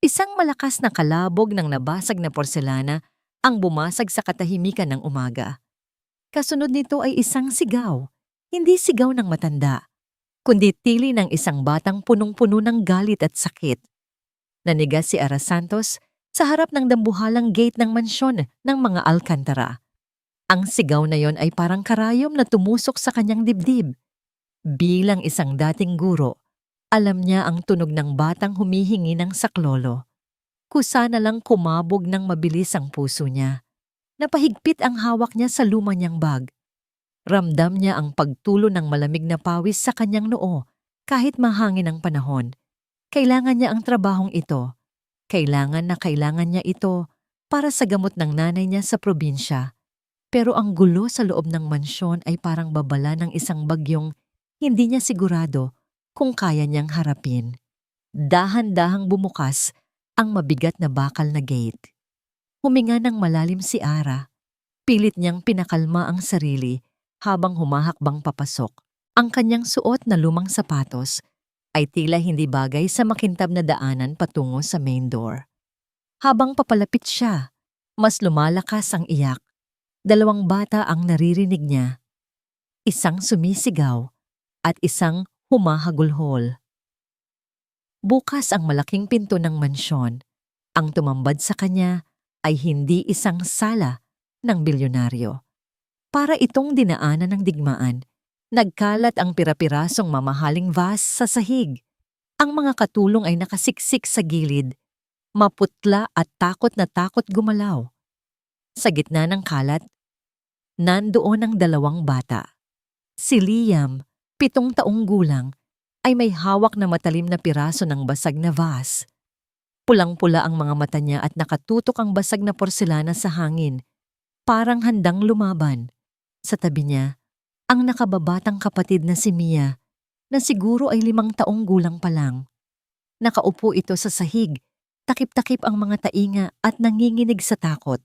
Isang malakas na kalabog ng nabasag na porselana ang bumasag sa katahimikan ng umaga. Kasunod nito ay isang sigaw, hindi sigaw ng matanda, kundi tili ng isang batang punong-puno ng galit at sakit. Nanigas si Ara Santos sa harap ng dambuhalang gate ng mansyon ng mga Alcantara. Ang sigaw na yon ay parang karayom na tumusok sa kanyang dibdib. Bilang isang dating guro, alam niya ang tunog ng batang humihingi ng saklolo. Kusa na lang kumabog ng mabilis ang puso niya. Napahigpit ang hawak niya sa luma niyang bag. Ramdam niya ang pagtulo ng malamig na pawis sa kanyang noo kahit mahangin ang panahon. Kailangan niya ang trabahong ito. Kailangan niya ito para sa gamot ng nanay niya sa probinsya. Pero ang gulo sa loob ng mansyon ay parang babala ng isang bagyong hindi niya sigurado kung kaya niyang harapin. Dahan-dahang bumukas ang mabigat na bakal na gate. Huminga ng malalim si Ara. Pilit niyang pinakalma ang sarili habang humahakbang papasok. Ang kanyang suot na lumang sapatos ay tila hindi bagay sa makintab na daanan patungo sa main door. Habang papalapit siya, mas lumalakas ang iyak. Dalawang bata ang naririnig niya. Isang sumisigaw at isang humahagulhol. Bukas ang malaking pinto ng mansyon. Ang tumambad sa kanya ay hindi isang sala ng bilyonaryo. Para itong dinaanan ng digmaan, nagkalat ang pirapirasong mamahaling vase sa sahig. Ang mga katulong ay nakasiksik sa gilid, maputla at takot na takot gumalaw. Sa gitna ng kalat, nandoon ang dalawang bata. Si Liam, 7 taong gulang, ay may hawak na matalim na piraso ng basag na vase. Pulang-pula ang mga mata niya at nakatutok ang basag na porselana sa hangin, parang handang lumaban. Sa tabi niya, ang nakababatang kapatid na si Mia, na siguro ay 5 taong gulang pa lang. Nakaupo ito sa sahig, takip-takip ang mga tainga at nanginginig sa takot.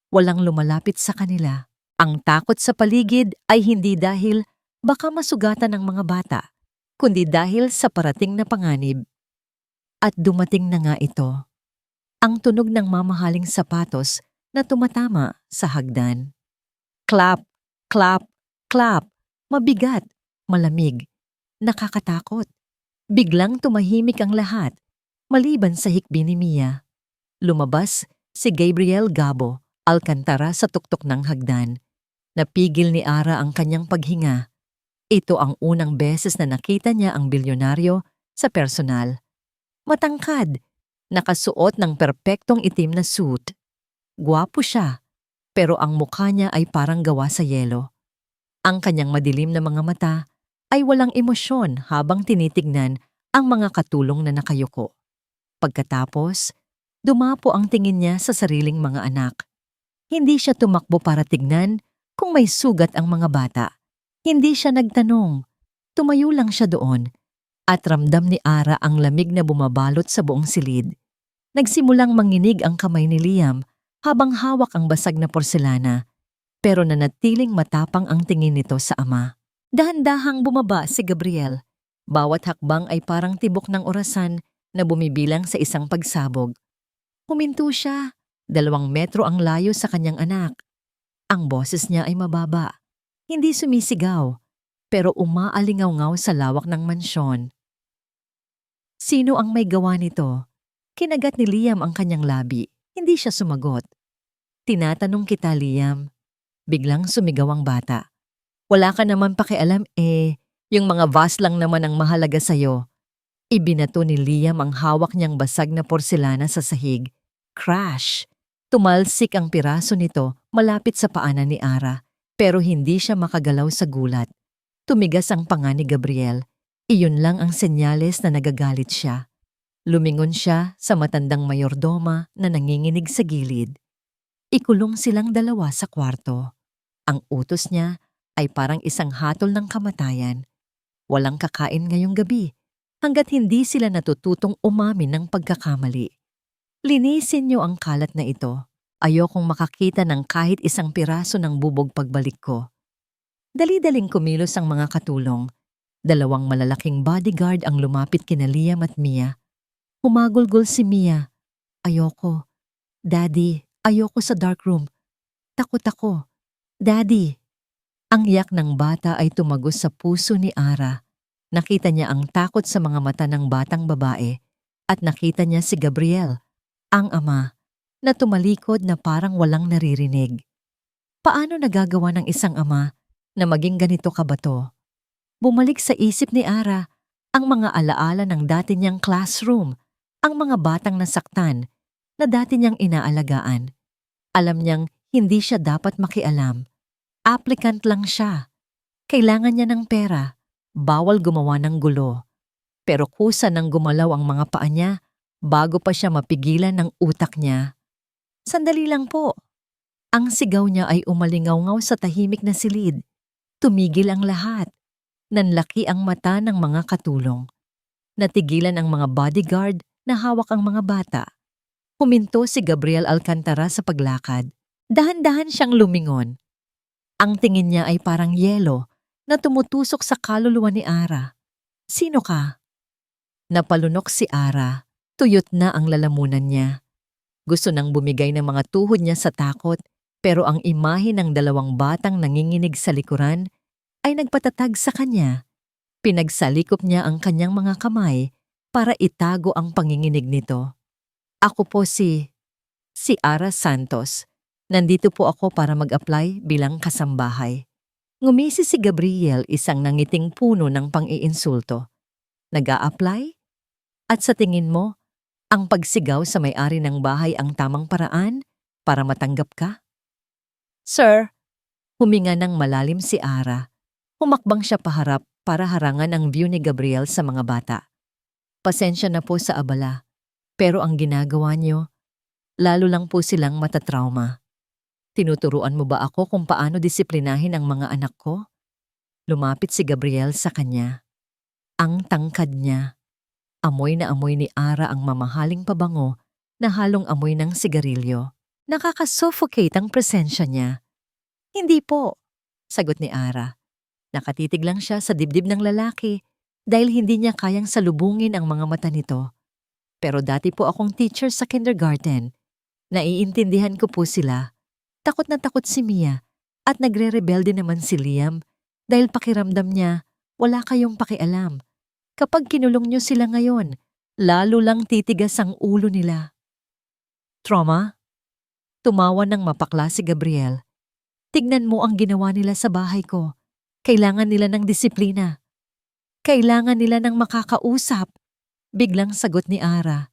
Walang lumalapit sa kanila. Ang takot sa paligid ay hindi dahil baka masugatan ng mga bata, kundi dahil sa parating na panganib. At dumating na nga ito. Ang tunog ng mamahaling sapatos na tumatama sa hagdan. Clap, clap, clap. Mabigat, malamig, nakakatakot. Biglang tumahimik ang lahat, maliban sa hikbi ni Mia. Lumabas si Gabriel Gabo Alcantara sa tuktok ng hagdan. Napigil ni Ara ang kanyang paghinga. Ito ang unang beses na nakita niya ang bilyonaryo sa personal. Matangkad, nakasuot ng perpektong itim na suit. Gwapo siya, pero ang mukha niya ay parang gawa sa yelo. Ang kanyang madilim na mga mata ay walang emosyon habang tinitignan ang mga katulong na nakayuko. Pagkatapos, dumapo ang tingin niya sa sariling mga anak. Hindi siya tumakbo para tignan kung may sugat ang mga bata. Hindi siya nagtanong. Tumayo lang siya doon at ramdam ni Ara ang lamig na bumabalot sa buong silid. Nagsimulang manginig ang kamay ni Liam habang hawak ang basag na porselana, pero nanatiling matapang ang tingin nito sa ama. Dahan-dahang bumaba si Gabriel. Bawat hakbang ay parang tibok ng orasan na bumibilang sa isang pagsabog. Huminto siya. 2 metro ang layo sa kanyang anak. Ang boses niya ay mababa. Hindi sumisigaw, pero umaalingaw-ngaw sa lawak ng mansyon. Sino ang may gawa nito? Kinagat ni Liam ang kanyang labi. Hindi siya sumagot. Tinatanong kita, Liam. Biglang sumigaw ang bata. Wala ka naman pakialam yung mga vase lang naman ang mahalaga sa'yo. Ibinato ni Liam ang hawak niyang basag na porselana sa sahig. Crash! Tumalsik ang piraso nito malapit sa paanan ni Ara, pero hindi siya makagalaw sa gulat. Tumigas ang panga ni Gabriel. Iyon lang ang senyales na nagagalit siya. Lumingon siya sa matandang mayordoma na nanginginig sa gilid. Ikulong silang 2 sa kwarto. Ang utos niya ay parang isang hatol ng kamatayan. Walang kakain ngayong gabi hanggat hindi sila natututong umamin ng pagkakamali. Linisin niyo ang kalat na ito. Ayokong makakita ng kahit isang piraso ng bubog pagbalik ko. Dali-daling kumilos ang mga katulong. 2 malalaking bodyguard ang lumapit kina Liam at Mia. Humagulgol si Mia. Ayoko. Daddy, ayoko sa dark room. Takot ako. Daddy. Ang iyak ng bata ay tumagos sa puso ni Ara. Nakita niya ang takot sa mga mata ng batang babae at nakita niya si Gabriel, ang ama, na tumalikod na parang walang naririnig. Paano nagagawa ng isang ama na maging ganito kabato? Bumalik sa isip ni Ara ang mga alaala ng dati niyang classroom, ang mga batang nasaktan na dati niyang inaalagaan. Alam niyang hindi siya dapat makialam. Applicant lang siya. Kailangan niya ng pera. Bawal gumawa ng gulo. Pero kusa nang gumalaw ang mga paa niya bago pa siya mapigilan ng utak niya. Sandali lang po. Ang sigaw niya ay umalingaw-ngaw sa tahimik na silid. Tumigil ang lahat. Nanlaki ang mata ng mga katulong. Natigilan ang mga bodyguard na hawak ang mga bata. Huminto si Gabriel Alcantara sa paglakad. Dahan-dahan siyang lumingon. Ang tingin niya ay parang yelo na tumutusok sa kaluluwa ni Ara. Sino ka? Napalunok si Ara. Tuyot na ang lalamunan niya. Gusto nang bumigay ng mga tuhod niya sa takot, pero ang imahe ng dalawang batang nanginginig sa likuran ay nagpatatag sa kanya. Pinagsalikop niya ang kanyang mga kamay para itago ang panginginig nito. Ako po si Ara Santos. Nandito po ako para mag-apply bilang kasambahay. Ngumisi si Gabriel, isang nangiting puno ng pang-iinsulto. Nag-a-apply? At sa tingin mo, ang pagsigaw sa may-ari ng bahay ang tamang paraan para matanggap ka? Sir, huminga ng malalim si Ara. Humakbang siya paharap para harangan ang view ni Gabriel sa mga bata. Pasensya na po sa abala, pero ang ginagawa niyo, lalo lang po silang matatrauma. Tinuturuan mo ba ako kung paano disiplinahin ang mga anak ko? Lumapit si Gabriel sa kanya. Ang tangkad niya. Amoy na amoy ni Ara ang mamahaling pabango na halong amoy ng sigarilyo. Nakakasuffocate ang presensya niya. Hindi po, sagot ni Ara. Nakatitig lang siya sa dibdib ng lalaki dahil hindi niya kayang salubungin ang mga mata nito. Pero dati po akong teacher sa kindergarten. Naiintindihan ko po sila. Takot na takot si Mia at nagre-rebelde naman si Liam dahil pakiramdam niya wala kayong pakialam. Kapag kinulong niyo sila ngayon, lalo lang titigas ang ulo nila. Trauma? Tumawa ng mapakla si Gabriel. Tignan mo ang ginawa nila sa bahay ko. Kailangan nila ng disiplina. Kailangan nila ng makakausap. Biglang sagot ni Ara.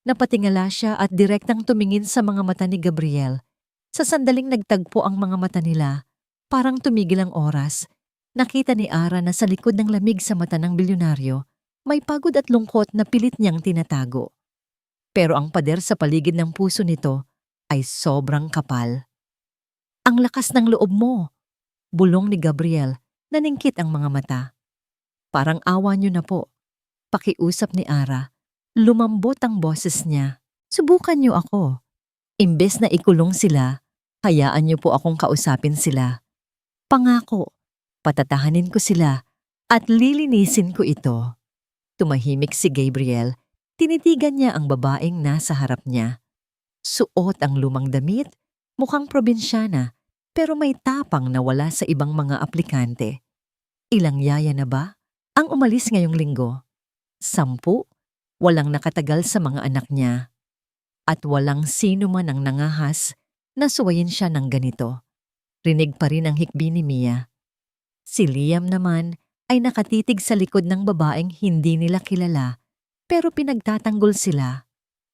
Napatingala siya at direktang tumingin sa mga mata ni Gabriel. Sa sandaling nagtagpo ang mga mata nila, parang tumigil ang oras. Nakita ni Ara na sa likod ng lamig sa mata ng bilyonaryo, may pagod at lungkot na pilit niyang tinatago. Pero ang pader sa paligid ng puso nito ay sobrang kapal. Ang lakas ng loob mo, bulong ni Gabriel, naningkit ang mga mata. Parang awa niyo na po. Pakiusap ni Ara. Lumambot ang boses niya. Subukan niyo ako. Imbes na ikulong sila, hayaan niyo po akong kausapin sila. Pangako, patatahanin ko sila at lilinisin ko ito. Tumahimik si Gabriel, tinitigan niya ang babaeng nasa harap niya. Suot ang lumang damit, mukhang probinsyana, pero may tapang na wala sa ibang mga aplikante. Ilang yaya na ba ang umalis ngayong linggo? 10, walang nakatagal sa mga anak niya. At walang sino man ang nangahas na suwayin siya ng ganito. Rinig pa rin ang hikbi ni Mia. Si Liam naman ay nakatitig sa likod ng babaeng hindi nila kilala, pero pinagtatanggol sila.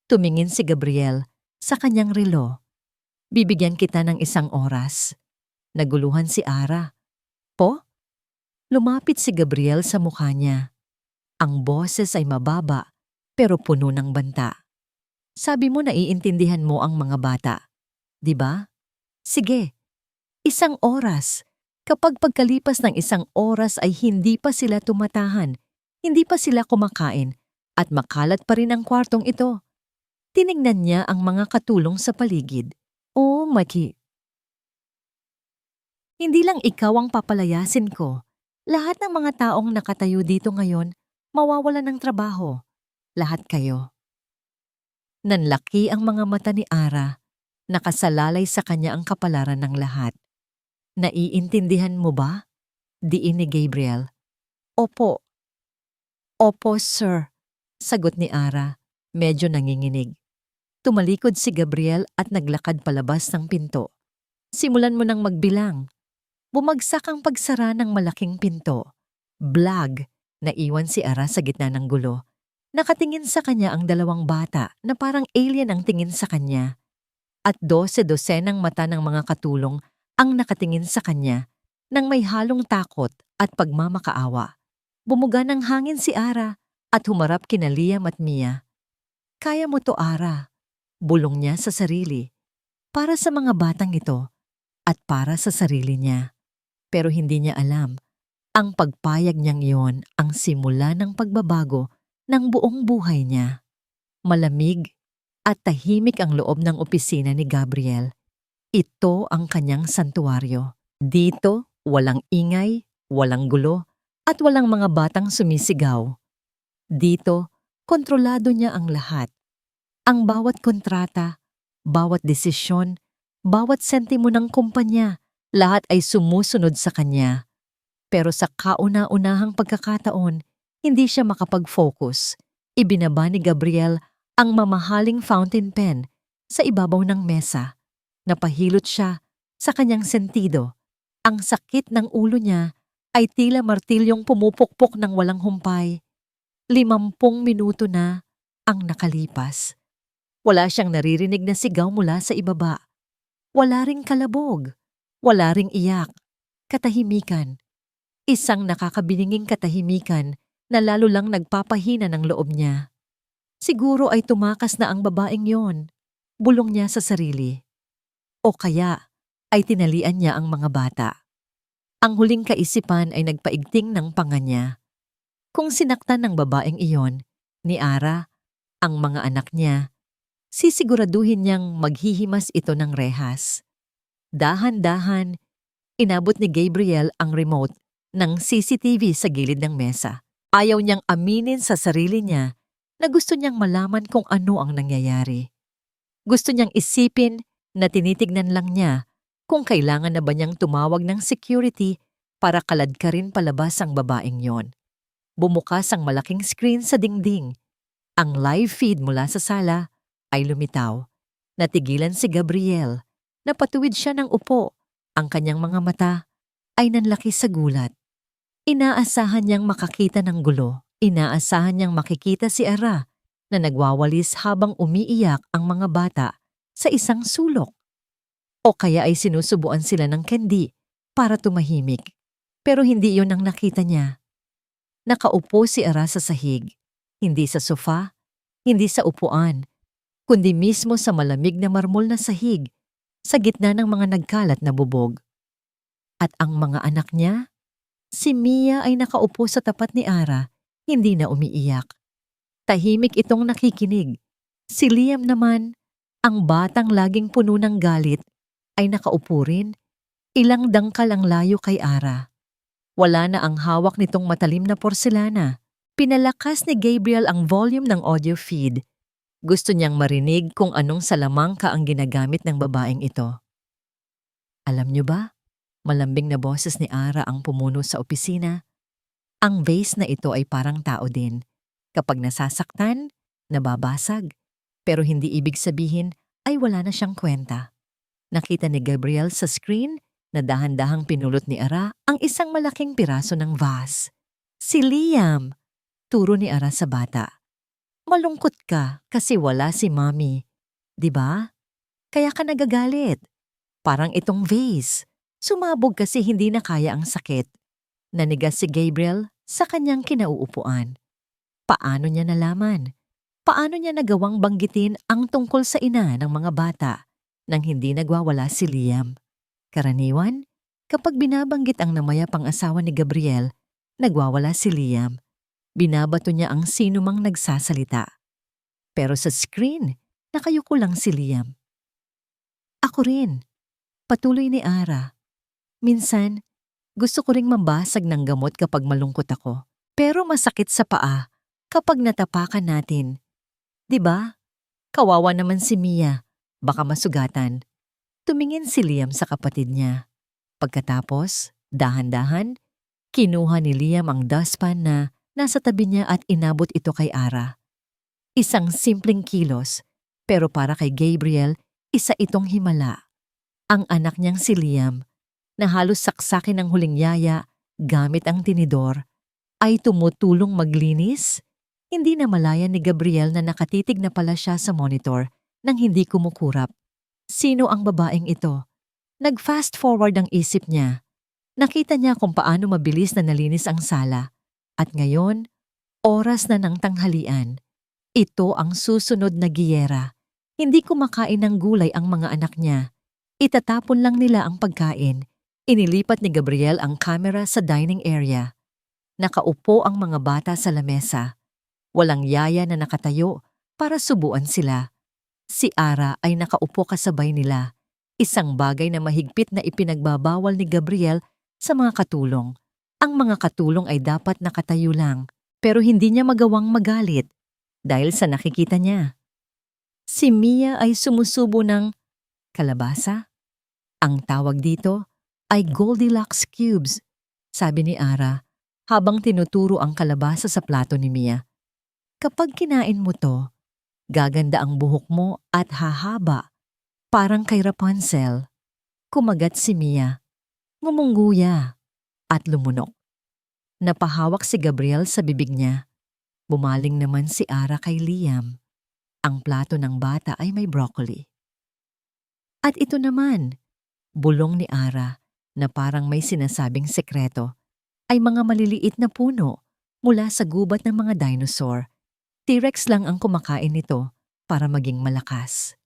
Tumingin si Gabriel sa kanyang relo. Bibigyan kita ng 1 oras. Naguluhan si Ara. Po? Lumapit si Gabriel sa mukha niya. Ang boses ay mababa, pero puno ng banta. Sabi mo naiintindihan mo ang mga bata, di ba? Sige, 1 oras. Kapag pagkalipas ng 1 oras ay hindi pa sila tumatahan, hindi pa sila kumakain, at makalat pa rin ang kwartong ito. Tinignan niya ang mga katulong sa paligid. Oh, Maki. Hindi lang ikaw ang papalayasin ko. Lahat ng mga taong nakatayo dito ngayon, mawawalan ng trabaho. Lahat kayo. Nanlaki ang mga mata ni Ara. Nakasalalay sa kanya ang kapalaran ng lahat. Naiintindihan mo ba? Diin ni Gabriel. Opo. Opo, sir. Sagot ni Ara. Medyo nanginginig. Tumalikod si Gabriel at naglakad palabas ng pinto. Simulan mo nang magbilang. Bumagsak ang pagsara ng malaking pinto. Blag! Naiwan si Ara sa gitna ng gulo. Nakatingin sa kanya ang dalawang bata na parang alien ang tingin sa kanya. At 12-dosenang mata ng mga katulong ang nakatingin sa kanya nang may halong takot at pagmamakaawa. Bumuga ng hangin si Ara at humarap kina Liam at Mia. Kaya mo to, Ara. Bulong niya sa sarili. Para sa mga batang ito at para sa sarili niya. Pero hindi niya alam, ang pagpayag niyang iyon ang simula ng pagbabago ng buong buhay niya. Malamig at tahimik ang loob ng opisina ni Gabriel. Ito ang kanyang santuwaryo. Dito, walang ingay, walang gulo, at walang mga batang sumisigaw. Dito, kontrolado niya ang lahat. Ang bawat kontrata, bawat desisyon, bawat sentimo ng kumpanya, lahat ay sumusunod sa kanya. Pero sa kauna-unahang pagkakataon, hindi siya makapag-focus. Ibinaba ni Gabriel ang mamahaling fountain pen sa ibabaw ng mesa. Napahilot siya sa kanyang sentido. Ang sakit ng ulo niya ay tila martilyong pumupukpok ng walang humpay. 50 minuto na ang nakalipas. Wala siyang naririnig na sigaw mula sa ibaba. Wala ring kalabog. Wala ring iyak. Katahimikan. Isang nakakabininging katahimikan na lalo lang nagpapahina ng loob niya. Siguro ay tumakas na ang babaeng yon. Bulong niya sa sarili. O kaya ay tinalian niya ang mga bata. Ang huling kaisipan ay nagpaigting ng panga niya. Kung sinaktan ng babaeng iyon, ni Ara, ang mga anak niya, sisiguraduhin niyang maghihimas ito ng rehas. Dahan-dahan, inabot ni Gabriel ang remote ng CCTV sa gilid ng mesa. Ayaw niyang aminin sa sarili niya na gusto niyang malaman kung ano ang nangyayari. Gusto niyang isipin na tinitignan lang niya kung kailangan na ba niyang tumawag ng security para kaladkarin palabas ang babaeng yon. Bumukas ang malaking screen sa dingding. Ang live feed mula sa sala ay lumitaw. Natigilan si Gabriel. Napatuwid siya ng upo. Ang kanyang mga mata ay nanlaki sa gulat. Inaasahan niyang makakita ng gulo. Inaasahan niyang makikita si Ara na nagwawalis habang umiiyak ang mga bata sa isang sulok. O kaya ay sinusubuan sila ng candy para tumahimik. Pero hindi iyon ang nakita niya. Nakaupo si Ara sa sahig. Hindi sa sofa, hindi sa upuan, kundi mismo sa malamig na marmol na sahig sa gitna ng mga nagkalat na bubog. At ang mga anak niya? Si Mia ay nakaupo sa tapat ni Ara, hindi na umiiyak. Tahimik itong nakikinig. Si Liam naman, ang batang laging puno ng galit, ay nakaupo rin. Ilang dangkal ang layo kay Ara. Wala na ang hawak nitong matalim na porselana. Pinalakas ni Gabriel ang volume ng audio feed. Gusto niyang marinig kung anong salamangka ang ginagamit ng babaeng ito. Alam niyo ba? Malambing na boses ni Ara ang pumuno sa opisina. Ang vase na ito ay parang tao din. Kapag nasasaktan, nababasag. Pero hindi ibig sabihin ay wala na siyang kwenta. Nakita ni Gabriel sa screen na dahan-dahang pinulot ni Ara ang isang malaking piraso ng vase. Si Liam! Turo ni Ara sa bata. Malungkot ka kasi wala si Mommy. 'Di ba? Kaya ka nagagalit. Parang itong vase. Sumabog kasi hindi na kaya ang sakit. Nanigas si Gabriel sa kanyang kinauupuan. Paano niya nalaman? Paano niya nagawang banggitin ang tungkol sa ina ng mga bata nang hindi nagwawala si Liam? Karaniwan, kapag binabanggit ang namayapang asawa ni Gabriel, nagwawala si Liam. Binabato niya ang sinumang nagsasalita. Pero sa screen, nakayuko lang si Liam. Ako rin. Patuloy ni Ara. Minsan, gusto ko ring mabasag ng gamot kapag malungkot ako. Pero masakit sa paa kapag natapakan natin. 'Di ba? Kawawa naman si Mia, baka masugatan. Tumingin si Liam sa kapatid niya. Pagkatapos, dahan-dahan, kinuha ni Liam ang dustpan na nasa tabi niya at inabot ito kay Ara. Isang simpleng kilos, pero para kay Gabriel, isa itong himala. Ang anak niyang si Liam, na halos saksakin ng huling yaya gamit ang tinidor, ay tumutulong maglinis. Hindi na malayan ni Gabriel na nakatitig na pala siya sa monitor nang hindi kumukurap. Sino ang babaeng ito? Nag-fast forward ang isip niya. Nakita niya kung paano mabilis na nalinis ang sala. At ngayon, oras na ng tanghalian. Ito ang susunod na giyera. Hindi kumakain ng gulay ang mga anak niya. Itatapon lang nila ang pagkain. Inilipat ni Gabriel ang camera sa dining area. Nakaupo ang mga bata sa lamesa. Walang yaya na nakatayo para subuan sila. Si Ara ay nakaupo kasabay nila. Isang bagay na mahigpit na ipinagbabawal ni Gabriel sa mga katulong. Ang mga katulong ay dapat nakatayo lang, pero hindi niya magawang magalit dahil sa nakikita niya. Si Mia ay sumusubo ng kalabasa. Ang tawag dito ay Goldilocks cubes, sabi ni Ara habang tinuturo ang kalabasa sa plato ni Mia. Kapag kinain mo to, gaganda ang buhok mo at hahaba, parang kay Rapunzel. Kumagat si Mia, ngumunguya, at lumunok. Napahawak si Gabriel sa bibig niya. Bumaling naman si Ara kay Liam. Ang plato ng bata ay may broccoli. At ito naman, bulong ni Ara na parang may sinasabing sekreto, ay mga maliliit na puno mula sa gubat ng mga dinosaur. T-Rex lang ang kumakain nito para maging malakas.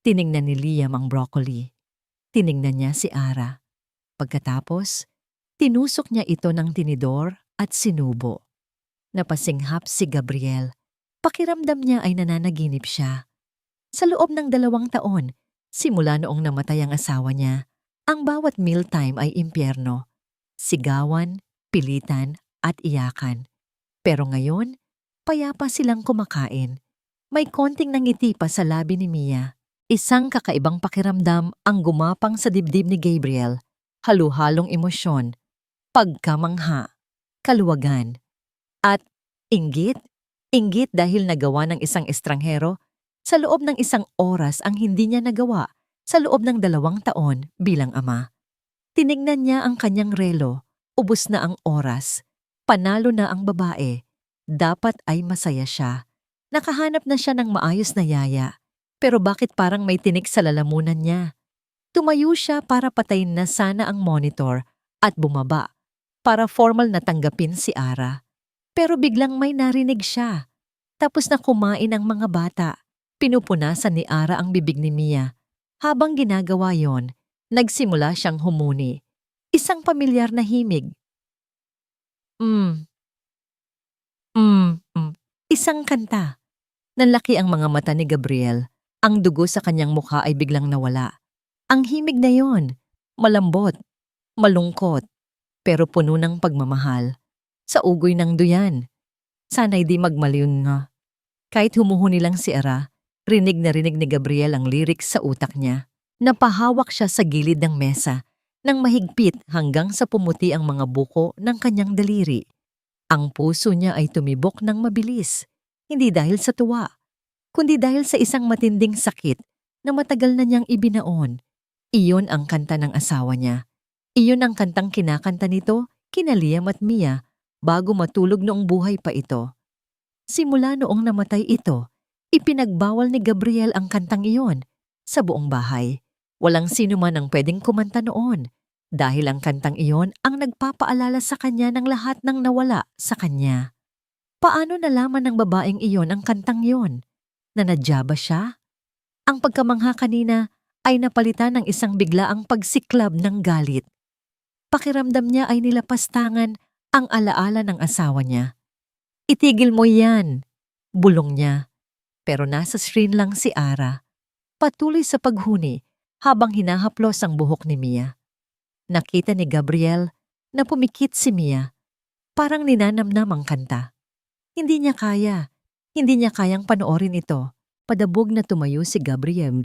Tiningnan ni Liam ang broccoli. Tiningnan niya si Ara. Pagkatapos, tinusok niya ito ng tinidor at sinubo. Napasinghap si Gabriel. Pakiramdam niya ay nananaginip siya. Sa loob ng 2 taon, simula noong namatay ang asawa niya, ang bawat mealtime ay impyerno. Sigawan, pilitan at iyakan. Pero ngayon, payapa silang kumakain. May konting nangiti pa sa labi ni Mia. Isang kakaibang pakiramdam ang gumapang sa dibdib ni Gabriel. Halu-halong emosyon, pagkamangha, kaluwagan, at inggit. Inggit dahil nagawa ng isang estranghero sa loob ng 1 oras ang hindi niya nagawa sa loob ng 2 taon bilang ama. Tinignan niya ang kanyang relo. Ubos na ang oras. Panalo na ang babae. Dapat ay masaya siya. Nakahanap na siya ng maayos na yaya. Pero bakit parang may tinik sa lalamunan niya? Tumayo siya para patayin na sana ang monitor at bumaba para formal na tanggapin si Ara. Pero biglang may narinig siya. Tapos na kumain ang mga bata. Pinupunasan ni Ara ang bibig ni Mia. Habang ginagawa yon, nagsimula siyang humuni. Isang pamilyar na himig. Isang kanta. Nanlaki ang mga mata ni Gabriel. Ang dugo sa kanyang mukha ay biglang nawala. Ang himig na yon, malambot, malungkot, pero puno ng pagmamahal. Sa ugoy ng duyan. Sana'y di magmaliw nga. Kahit humuhuni lang si Ara, rinig na rinig ni Gabriel ang lyrics sa utak niya. Napahawak siya sa gilid ng mesa nang mahigpit hanggang sa pumuti ang mga buko ng kanyang daliri. Ang puso niya ay tumibok ng mabilis, hindi dahil sa tuwa, kundi dahil sa isang matinding sakit na matagal na niyang ibinaon. Iyon ang kanta ng asawa niya. Iyon ang kantang kinakanta nito kina Liam at Mia bago matulog noong buhay pa ito. Simula noong namatay ito, ipinagbawal ni Gabriel ang kantang iyon sa buong bahay. Walang sino man ang pwedeng kumanta noon dahil ang kantang iyon ang nagpapaalala sa kanya ng lahat ng nawala sa kanya. Paano nalaman ng babaeng iyon ang kantang iyon? Nanadya ba siya? Ang pagkamangha kanina ay napalitan ng isang biglaang pagsiklab ng galit. Pakiramdam niya ay nilapastangan ang alaala ng asawa niya. Itigil mo yan, bulong niya. Pero nasa screen lang si Ara. Patuloy sa paghuni habang hinahaplos ang buhok ni Mia. Nakita ni Gabriel na pumikit si Mia. Parang ninanamnam ang kanta. Hindi niya kaya. Hindi niya kayang panoorin ito. Padabog na tumayo si Gabriel.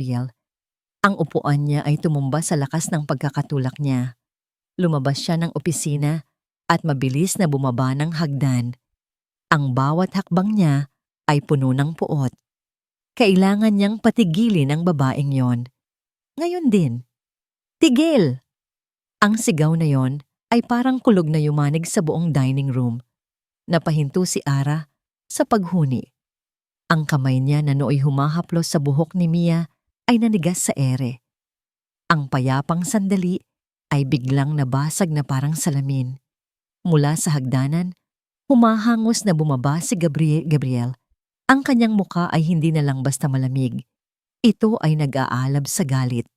Ang upuan niya ay tumumba sa lakas ng pagkakatulak niya. Lumabas siya ng opisina at mabilis na bumaba ng hagdan. Ang bawat hakbang niya ay puno ng puot. Kailangan niyang patigilin ang babaeng yon. Ngayon din, tigil! Ang sigaw na yon ay parang kulog na yumanig sa buong dining room. Napahinto si Ara sa paghuni. Ang kamay niya na nooy humahaplos sa buhok ni Mia ay nanigas sa ere. Ang payapang sandali ay biglang nabasag na parang salamin. Mula sa hagdanan, humahangos na bumaba si Gabriel. Ang kanyang muka ay hindi na lang basta malamig. Ito ay nag-aalab sa galit.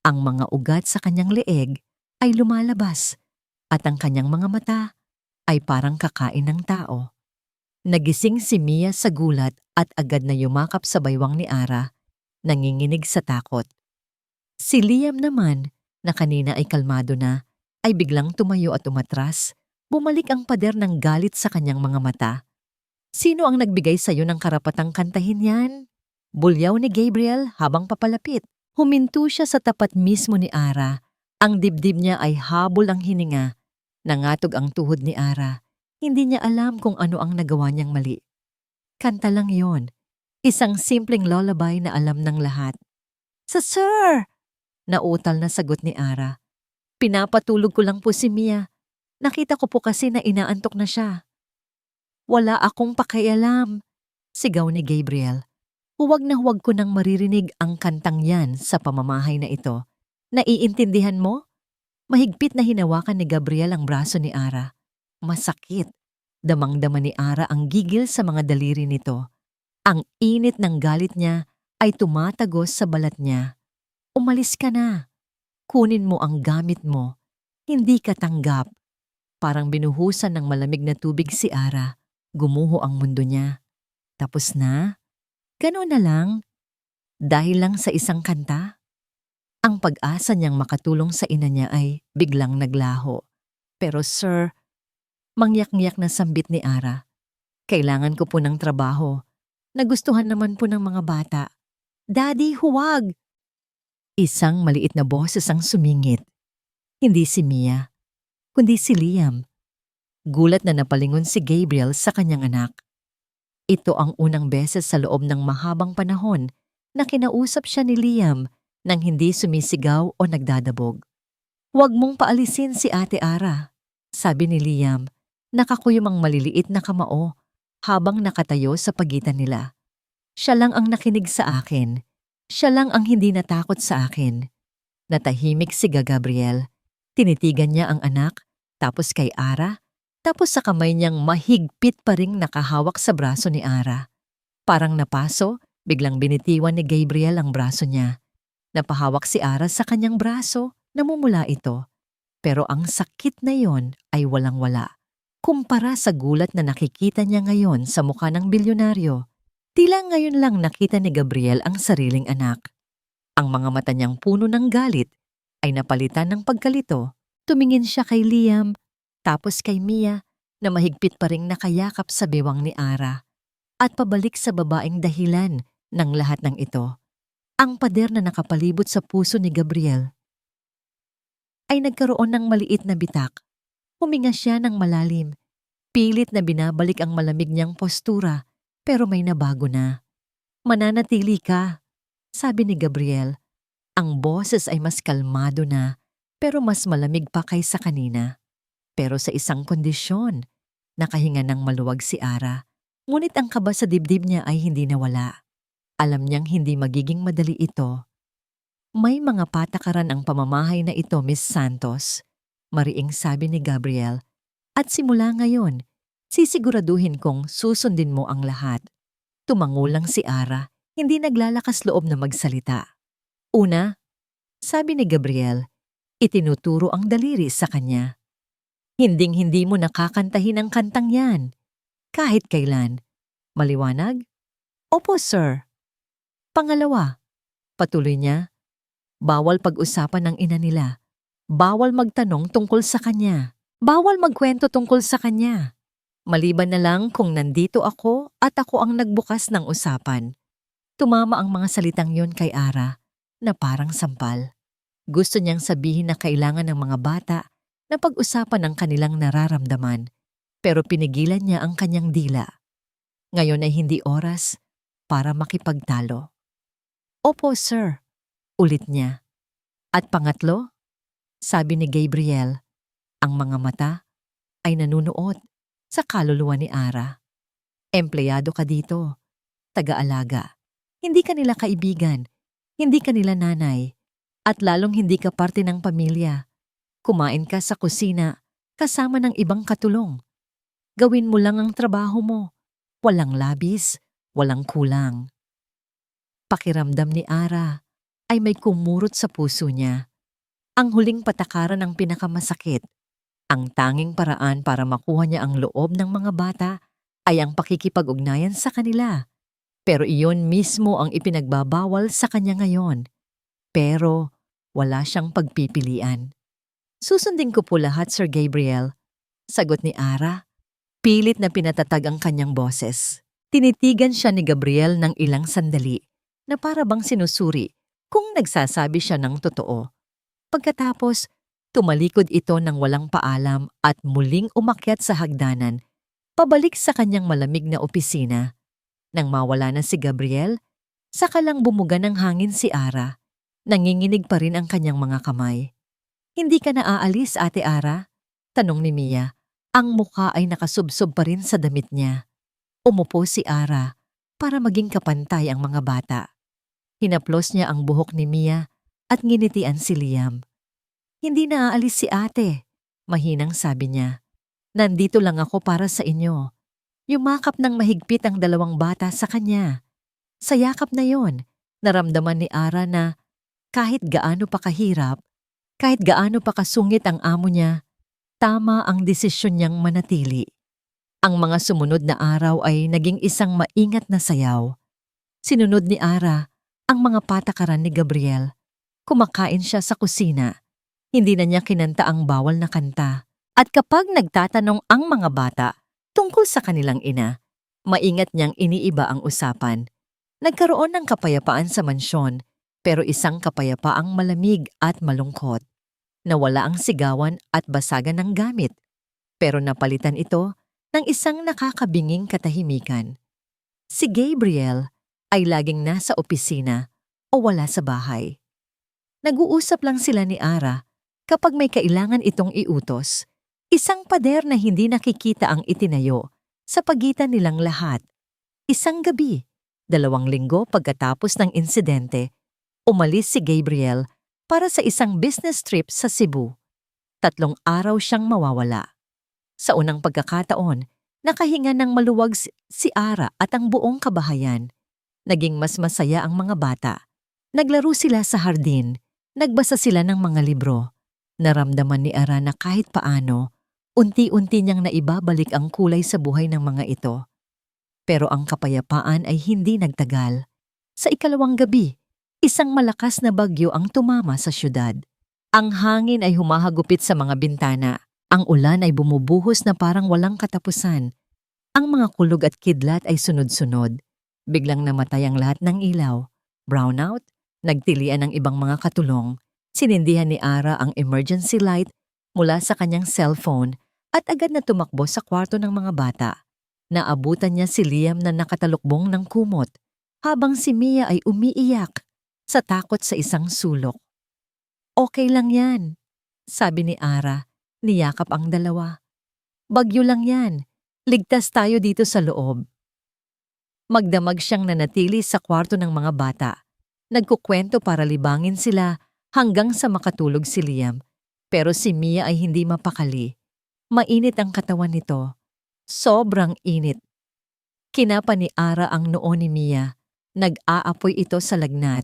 Ang mga ugat sa kanyang leeg ay lumalabas at ang kanyang mga mata ay parang kakain ng tao. Nagising si Mia sa gulat at agad na yumakap sa baywang ni Ara, nanginginig sa takot. Si Liam naman, na kanina ay kalmado na, ay biglang tumayo at umatras. Bumalik ang pader ng galit sa kanyang mga mata. Sino ang nagbigay sa'yo ng karapatang kantahin yan? Bulyaw ni Gabriel habang papalapit. Huminto siya sa tapat mismo ni Ara. Ang dibdib niya ay habol ang hininga. Nangatog ang tuhod ni Ara. Hindi niya alam kung ano ang nagawa niyang mali. Kanta lang yon. Isang simpleng lullaby na alam ng lahat. Sir! Nautal na sagot ni Ara. Pinapatulog ko lang po si Mia. Nakita ko po kasi na inaantok na siya. Wala akong pakialam, sigaw ni Gabriel. Huwag na huwag ko nang maririnig ang kantang yan sa pamamahay na ito. Naiintindihan mo? Mahigpit na hinawakan ni Gabriel ang braso ni Ara. Masakit. Damang-dama ni Ara ang gigil sa mga daliri nito. Ang init ng galit niya ay tumatagos sa balat niya. Umalis ka na. Kunin mo ang gamit mo. Hindi ka tanggap. Parang binuhusan ng malamig na tubig si Ara. Gumuho ang mundo niya. Tapos na? Gano'n na lang? Dahil lang sa isang kanta? Ang pag-asa niyang makatulong sa ina niya ay biglang naglaho. Pero sir, mangyak-ngyak na sambit ni Ara. Kailangan ko po ng trabaho. Nagustuhan naman po ng mga bata. Daddy, huwag! Isang maliit na boses ang sumingit. Hindi si Mia, kundi si Liam. Gulat na napalingon si Gabriel sa kanyang anak. Ito ang unang beses sa loob ng mahabang panahon na kinausap siya ni Liam nang hindi sumisigaw o nagdadabog. Huwag mong paalisin si Ate Ara, sabi ni Liam, nakakuyom ang maliliit na kamao habang nakatayo sa pagitan nila. Siya lang ang nakinig sa akin. Siya lang ang hindi natakot sa akin. Natahimik si Gabriel. Tinitigan niya ang anak, tapos kay Ara, tapos sa kamay niyang mahigpit pa ring nakahawak sa braso ni Ara. Parang napaso, biglang binitiwan ni Gabriel ang braso niya. Napahawak si Ara sa kanyang braso, namumula ito. Pero ang sakit na yon ay walang-wala. Kumpara sa gulat na nakikita niya ngayon sa mukha ng bilyonaryo. Tila ngayon lang nakita ni Gabriel ang sariling anak. Ang mga mata niyang puno ng galit ay napalitan ng pagkalito. Tumingin siya kay Liam, tapos kay Mia na mahigpit pa ring nakayakap sa bewang ni Ara. At pabalik sa babaeng dahilan ng lahat ng ito. Ang pader na nakapalibot sa puso ni Gabriel ay nagkaroon ng maliit na bitak. Huminga siya ng malalim. Pilit na binabalik ang malamig niyang postura. Pero may nabago na. Mananatili ka, sabi ni Gabriel. Ang boses ay mas kalmado na, pero mas malamig pa kaysa kanina. Pero sa isang kondisyon, nakahinga ng maluwag si Ara. Ngunit ang kaba sa dibdib niya ay hindi nawala. Alam niyang hindi magiging madali ito. May mga patakaran ang pamamahay na ito, Miss Santos, mariing sabi ni Gabriel. At simula ngayon, sisiguraduhin kong susundin mo ang lahat. Tumangulang si Ara, hindi naglalakas loob na magsalita. Una, sabi ni Gabriel, itinuturo ang daliri sa kanya. Hinding-hindi mo nakakantahin ang kantang yan. Kahit kailan. Maliwanag? Opo, sir. Pangalawa, patuloy niya, bawal pag-usapan ng ina nila. Bawal magtanong tungkol sa kanya. Bawal magkwento tungkol sa kanya. Maliban na lang kung nandito ako at ako ang nagbukas ng usapan. Tumama ang mga salitang yon kay Ara na parang sampal. Gusto niyang sabihin na kailangan ng mga bata na pag-usapan ang kanilang nararamdaman, pero pinigilan niya ang kanyang dila. Ngayon ay hindi oras para makipagtalo. Opo, sir, ulit niya. At pangatlo, sabi ni Gabriel, ang mga mata ay nanunuot sa kaluluwa ni Ara. Empleyado ka dito, taga-alaga. Hindi ka nila kaibigan, hindi ka nila nanay, at lalong hindi ka parte ng pamilya. Kumain ka sa kusina kasama ng ibang katulong. Gawin mo lang ang trabaho mo. Walang labis, walang kulang. Pakiramdam ni Ara ay may kumurot sa puso niya. Ang huling patakaran ng pinakamasakit. Ang tanging paraan para makuha niya ang loob ng mga bata ay ang pakikipag-ugnayan sa kanila. Pero iyon mismo ang ipinagbabawal sa kanya ngayon. Pero wala siyang pagpipilian. Susundin ko po lahat, Sir Gabriel. Sagot ni Ara. Pilit na pinatatag ang kanyang boses. Tinitigan siya ni Gabriel ng ilang sandali na para bang sinusuri kung nagsasabi siya ng totoo. Pagkatapos, tumalikod ito ng walang paalam at muling umakyat sa hagdanan, pabalik sa kanyang malamig na opisina. Nang mawala na si Gabriel, saka lang bumuga ng hangin si Ara. Nanginginig pa rin ang kanyang mga kamay. Hindi ka na aalis, Ate Ara? Tanong ni Mia. Ang mukha ay nakasubsob pa rin sa damit niya. Umupo si Ara para maging kapantay ang mga bata. Hinaplos niya ang buhok ni Mia at nginitian si Liam. Hindi na aalis si ate, mahinang sabi niya. Nandito lang ako para sa inyo. Yumakap ng mahigpit ang dalawang bata sa kanya. Sa yakap na yon, naramdaman ni Ara na kahit gaano pa kahirap, kahit gaano pa kasungit ang amo niya, tama ang desisyon niyang manatili. Ang mga sumunod na araw ay naging isang maingat na sayaw. Sinunod ni Ara ang mga patakaran ni Gabriel. Kumakain siya sa kusina. Hindi na niya kinanta ang bawal na kanta. At kapag nagtatanong ang mga bata tungkol sa kanilang ina, maingat niyang iniiba ang usapan. Nagkaroon ng kapayapaan sa mansyon, pero isang kapayapaang malamig at malungkot. Nawala ang sigawan at basagan ng gamit, pero napalitan ito ng isang nakakabinging katahimikan. Si Gabriel ay laging nasa opisina o wala sa bahay. Nag-uusap lang sila ni Ara kapag may kailangan itong iutos. Isang pader na hindi nakikita ang itinayo sa pagitan nilang lahat. Isang gabi, 2 linggo pagkatapos ng insidente, umalis si Gabriel para sa isang business trip sa Cebu. 3 araw siyang mawawala. Sa unang pagkakataon, nakahinga ng maluwag si Ara at ang buong kabahayan. Naging mas masaya ang mga bata. Naglaro sila sa hardin, nagbasa sila ng mga libro. Naramdaman ni Ara na kahit paano, unti-unti niyang naibabalik ang kulay sa buhay ng mga ito. Pero ang kapayapaan ay hindi nagtagal. Sa 2 gabi, isang malakas na bagyo ang tumama sa syudad. Ang hangin ay humahagupit sa mga bintana. Ang ulan ay bumubuhos na parang walang katapusan. Ang mga kulog at kidlat ay sunod-sunod. Biglang namatay ang lahat ng ilaw. Brownout, nagtilian ng ibang mga katulong. Sinindihan ni Ara ang emergency light mula sa kanyang cellphone at agad na tumakbo sa kwarto ng mga bata. Naabutan niya si Liam na nakatalukbong ng kumot habang si Mia ay umiiyak sa takot sa isang sulok. Okay lang yan, sabi ni Ara, niyakap ang dalawa. Bagyo lang yan, ligtas tayo dito sa loob. Magdamag siyang nanatili sa kwarto ng mga bata. Nagkukwento para libangin sila hanggang sa makatulog si Liam. Pero si Mia ay hindi mapakali. Mainit ang katawan nito. Sobrang init. Kinapa ni Ara ang noo ni Mia. Nag-aapoy ito sa lagnat.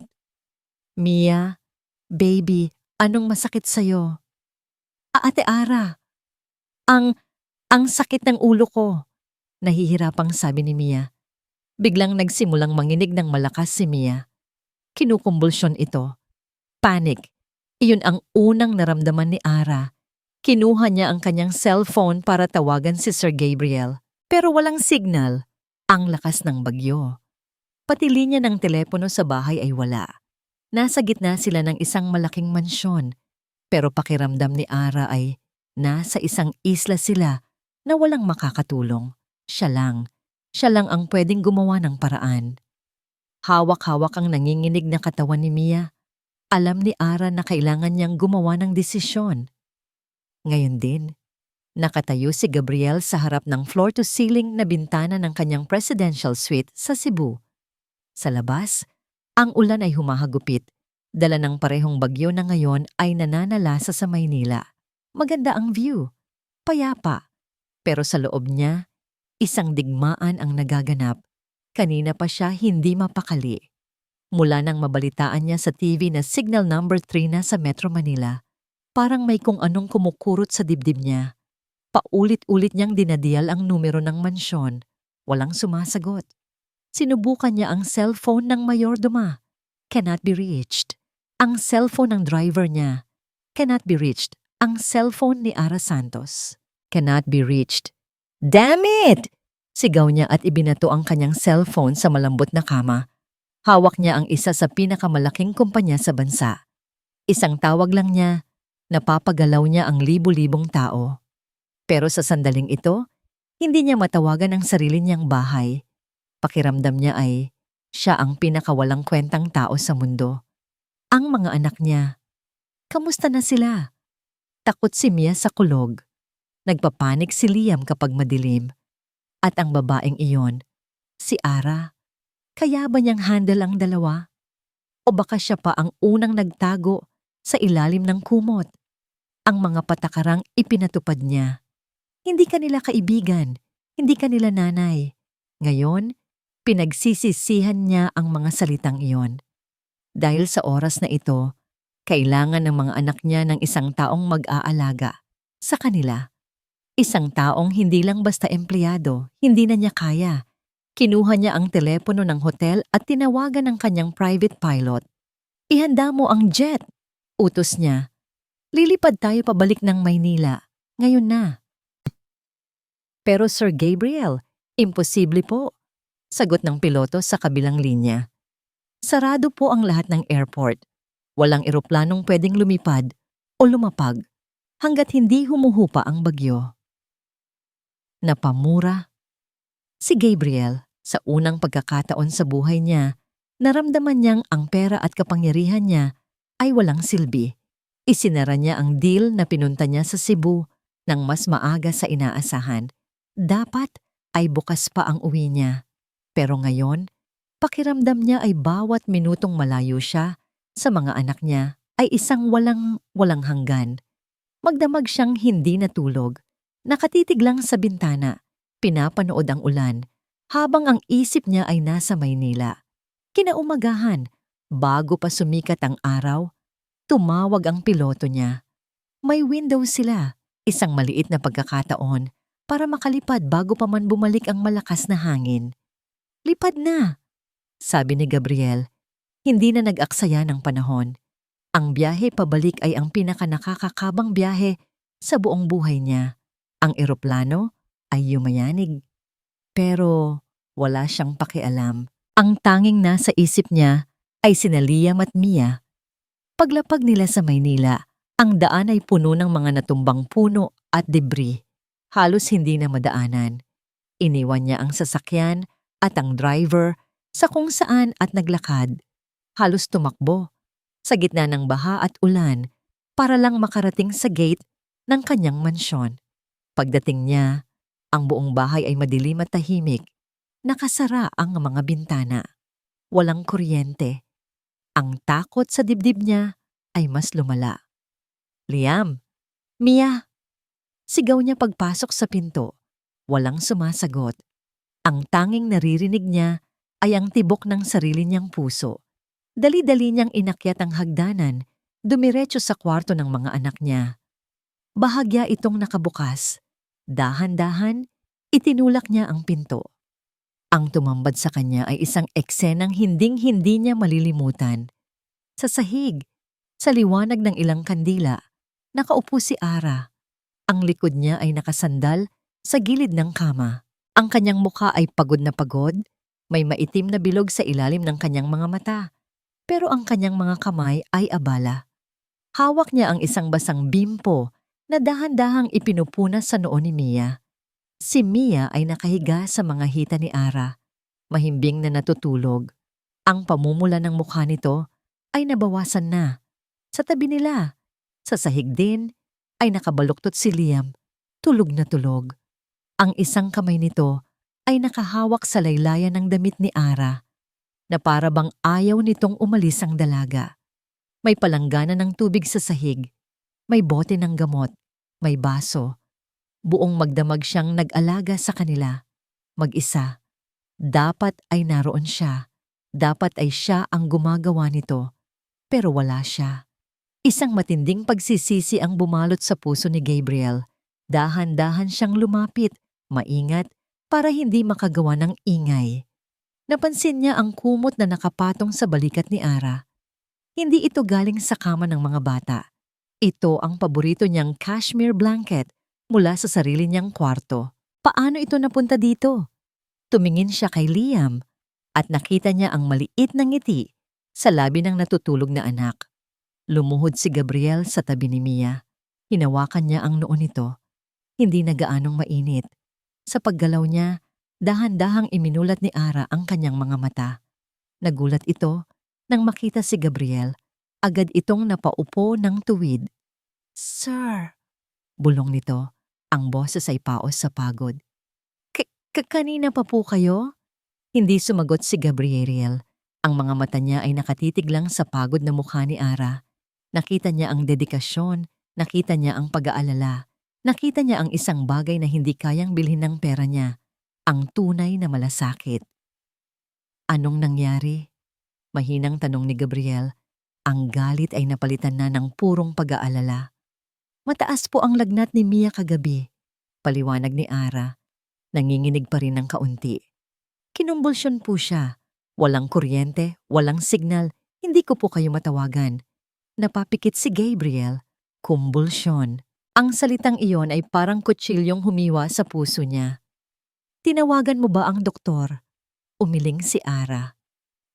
Mia, baby, anong masakit sa'yo? Ate Ara, ang sakit ng ulo ko. Nahihirapang sabi ni Mia. Biglang nagsimulang manginig ng malakas si Mia. Kinukumbulsyon ito. Panic. Iyon ang unang naramdaman ni Ara. Kinuha niya ang kanyang cellphone para tawagan si Sir Gabriel. Pero walang signal. Ang lakas ng bagyo. Pati linya ng telepono sa bahay ay wala. Nasa gitna sila ng isang malaking mansyon, pero pakiramdam ni Ara ay nasa isang isla sila na walang makakatulong. Siya lang ang pwedeng gumawa ng paraan. Hawak-hawak ang nanginginig na katawan ni Mia. Alam ni Ara na kailangan niyang gumawa ng desisyon. Ngayon din, nakatayo si Gabriel sa harap ng floor-to-ceiling na bintana ng kanyang presidential suite sa Cebu. Sa labas, ang ulan ay humahagupit. Dala ng parehong bagyo na ngayon ay nananalasa sa Maynila. Maganda ang view. Payapa. Pero sa loob niya, isang digmaan ang nagaganap. Kanina pa siya hindi mapakali. Mula nang mabalitaan niya sa TV na signal number 3 na sa Metro Manila, parang may kung anong kumukurot sa dibdib niya. Paulit-ulit niyang dinadial ang numero ng mansyon. Walang sumasagot. Sinubukan niya ang cellphone ng mayordoma. Cannot be reached. Ang cellphone ng driver niya. Cannot be reached. Ang cellphone ni Ara Santos. Cannot be reached. Damn it! Sigaw niya at ibinato ang kanyang cellphone sa malambot na kama. Hawak niya ang isa sa pinakamalaking kumpanya sa bansa. Isang tawag lang niya, napapagalaw niya ang libu-libong tao. Pero sa sandaling ito, hindi niya matawagan ang sarili niyang bahay. Pakiramdam niya ay siya ang pinakawalang kwentang tao sa mundo. Ang mga anak niya, kamusta na sila? Takot si Mia sa kulog. Nagpapanik si Liam kapag madilim. At ang babaeng iyon, si Ara. Kaya ba niyang handle ang dalawa? O baka siya pa ang unang nagtago sa ilalim ng kumot? Ang mga patakarang ipinatupad niya. Hindi kanila kaibigan, hindi kanila nanay. Ngayon, pinagsisisihan niya ang mga salitang iyon. Dahil sa oras na ito, kailangan ng mga anak niya ng isang taong mag-aalaga sa kanila. Isang taong hindi lang basta empleyado, hindi na niya kaya. Kinuha niya ang telepono ng hotel at tinawagan ng kanyang private pilot. Ihanda mo ang jet, utos niya. Lilipad tayo pabalik ng Maynila, ngayon na. Pero Sir Gabriel, imposible po, sagot ng piloto sa kabilang linya. Sarado po ang lahat ng airport. Walang eroplanong pwedeng lumipad o lumapag hanggat hindi humuhupa ang bagyo. Napamura. Si Gabriel, sa unang pagkakataon sa buhay niya, naramdaman niyang ang pera at kapangyarihan niya ay walang silbi. Isinara niya ang deal na pinunta niya sa Cebu nang mas maaga sa inaasahan. Dapat ay bukas pa ang uwi niya. Pero ngayon, pakiramdam niya ay bawat minutong malayo siya sa mga anak niya ay isang walang hanggan. Magdamag siyang hindi natulog. Nakatitig lang sa bintana, pinapanood ang ulan, habang ang isip niya ay nasa Maynila. Kinaumagahan, bago pa sumikat ang araw, tumawag ang piloto niya. May window sila, isang maliit na pagkakataon para makalipad bago pa man bumalik ang malakas na hangin. Lipad na, sabi ni Gabriel. Hindi na nag-aksaya ng panahon. Ang biyahe pabalik ay ang pinakanakakakabang biyahe sa buong buhay niya. Ang eroplano ay yumayanig. Pero wala siyang pakialam. Ang tanging nasa isip niya ay sina Liam at Mia. Paglapag nila sa Maynila, ang daan ay puno ng mga natumbang puno at debris. Halos hindi na madaanan. Iniwan niya ang sasakyan at ang driver sa kung saan at naglakad. Halos tumakbo sa gitna ng baha at ulan para lang makarating sa gate ng kanyang mansyon. Pagdating niya, ang buong bahay ay madilim at tahimik. Nakasara ang mga bintana. Walang kuryente. Ang takot sa dibdib niya ay mas lumala. Liam! Mia! Sigaw niya pagpasok sa pinto. Walang sumasagot. Ang tanging naririnig niya ay ang tibok ng sarili niyang puso. Dali-dali niyang inakyat ang hagdanan, dumiretso sa kwarto ng mga anak niya. Bahagya itong nakabukas. Dahan-dahan, itinulak niya ang pinto. Ang tumambad sa kanya ay isang eksenang hinding-hindi niya malilimutan. Sa sahig, sa liwanag ng ilang kandila, nakaupo si Ara. Ang likod niya ay nakasandal sa gilid ng kama. Ang kanyang mukha ay pagod na pagod, May maitim na bilog sa ilalim ng kanyang mga mata, pero ang kanyang mga kamay ay abala. Hawak niya ang isang basang bimpo na dahan-dahang ipinupunas sa noo ni Mia. Si Mia ay nakahiga sa mga hita ni Ara, mahimbing na natutulog. Ang pamumula ng mukha nito ay nabawasan na. Sa tabi nila, sa sahig din, ay nakabaluktot si Liam, tulog na tulog. Ang isang kamay nito ay nakahawak sa laylayan ng damit ni Ara, na para bang ayaw nitong umalis ang dalaga. May palanggana ng tubig sa sahig, may bote ng gamot, may baso. Buong magdamag siyang nag-alaga sa kanila. Mag-isa. Dapat ay naroon siya. Dapat ay siya ang gumagawa nito. Pero wala siya. Isang matinding pagsisisi ang bumalot sa puso ni Gabriel. Dahan-dahan siyang lumapit, maingat, para hindi makagawa ng ingay. Napansin niya ang kumot na nakapatong sa balikat ni Ara. Hindi ito galing sa kama ng mga bata. Ito ang paborito niyang cashmere blanket mula sa sarili niyang kwarto. Paano ito napunta dito? Tumingin siya kay Liam at nakita niya ang maliit na ngiti sa labi ng natutulog na anak. Lumuhod si Gabriel sa tabi ni Mia. Hinawakan niya ang noo nito. Hindi na gaanong mainit. Sa paggalaw niya, dahan-dahang iminulat ni Ara ang kanyang mga mata. Nagulat ito nang makita si Gabriel. Agad itong napaupo ng tuwid. "Sir," bulong nito. Ang boses ay paos sa pagod. Kanina pa po kayo?" Hindi sumagot si Gabriel. Ang mga mata niya ay nakatitig lang sa pagod na mukha ni Ara. Nakita niya ang dedikasyon, nakita niya ang pag-aalala, nakita niya ang isang bagay na hindi kayang bilhin ng pera niya, ang tunay na malasakit. "Anong nangyari?" Mahinang tanong ni Gabriel. Ang galit ay napalitan na ng purong pag-aalala. "Mataas po ang lagnat ni Mia kagabi," paliwanag ni Ara. Nanginginig pa rin ng kaunti. "Kinumbulsyon po siya. Walang kuryente, walang signal, hindi ko po kayo matawagan." Napapikit si Gabriel. Kumbulsyon. Ang salitang iyon ay parang kutsilyong humiwa sa puso niya. "Tinawagan mo ba ang doktor?" Umiling si Ara.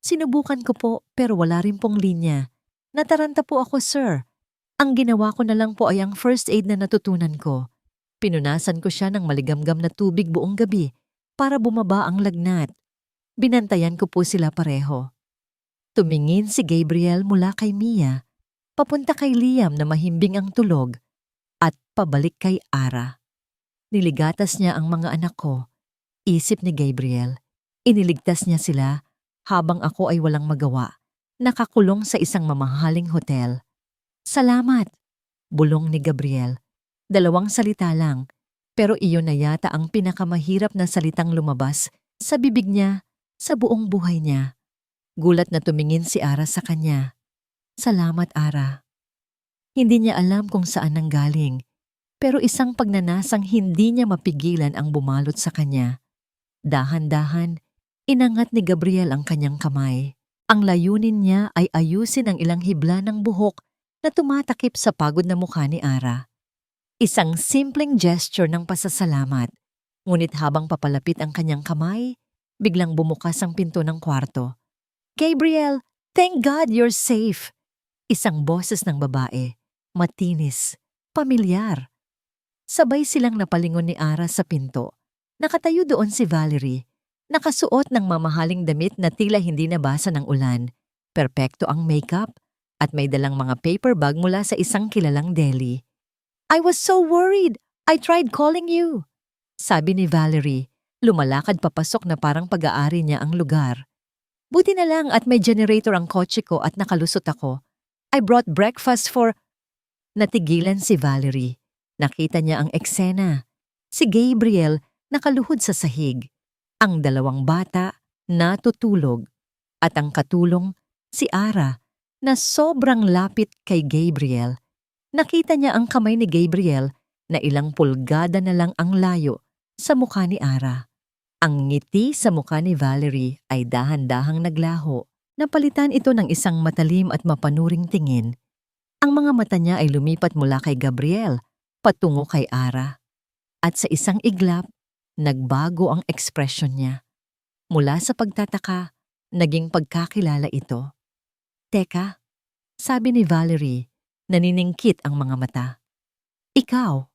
"Sinubukan ko po pero wala rin pong linya. Nataranta po ako, sir. Ang ginawa ko na lang po ay ang first aid na natutunan ko. Pinunasan ko siya ng maligamgam na tubig buong gabi para bumaba ang lagnat. Binantayan ko po sila pareho." Tumingin si Gabriel mula kay Mia, papunta kay Liam na mahimbing ang tulog, at pabalik kay Ara. "Niligatas niya ang mga anak ko," isip ni Gabriel. "Iniligtas niya sila habang ako ay walang magawa, nakakulong sa isang mamahaling hotel." "Salamat," bulong ni Gabriel. 2 salita lang, pero iyon na yata ang pinakamahirap na salitang lumabas sa bibig niya sa buong buhay niya. Gulat na tumingin si Ara sa kanya. "Salamat, Ara." Hindi niya alam kung saan nanggaling, pero isang pagnanasang hindi niya mapigilan ang bumalot sa kanya. Dahan-dahan, inangat ni Gabriel ang kanyang kamay. Ang layunin niya ay ayusin ang ilang hibla ng buhok na tumatakip sa pagod na mukha ni Ara. Isang simpleng gesture ng pasasalamat. Ngunit habang papalapit ang kanyang kamay, biglang bumukas ang pinto ng kwarto. "Gabriel, thank God you're safe!" Isang boses ng babae, matinis, pamilyar. Sabay silang napalingon ni Ara sa pinto. Nakatayo doon si Valerie, nakasuot ng mamahaling damit na tila hindi nabasa ng ulan. Perpekto ang makeup at may dalang mga paper bag mula sa isang kilalang deli. "I was so worried. I tried calling you," sabi ni Valerie. Lumalakad papasok na parang pag-aari niya ang lugar. "Buti na lang at may generator ang kotse ko at nakalusot ako. I brought breakfast for..." Natigilan si Valerie. Nakita niya ang eksena. Si Gabriel nakaluhod sa sahig. Ang 2 bata natutulog. At ang katulong, si Ara, na sobrang lapit kay Gabriel. Nakita niya ang kamay ni Gabriel na ilang pulgada na lang ang layo sa mukha ni Ara. Ang ngiti sa mukha ni Valerie ay dahan-dahang naglaho. Napalitan ito ng isang matalim at mapanuring tingin. Ang mga mata niya ay lumipat mula kay Gabriel patungo kay Ara. At sa isang iglap, nagbago ang ekspresyon niya. Mula sa pagtataka, naging pagkakilala ito. Teka, sabi ni Valerie, naniningkit ang mga mata. Ikaw.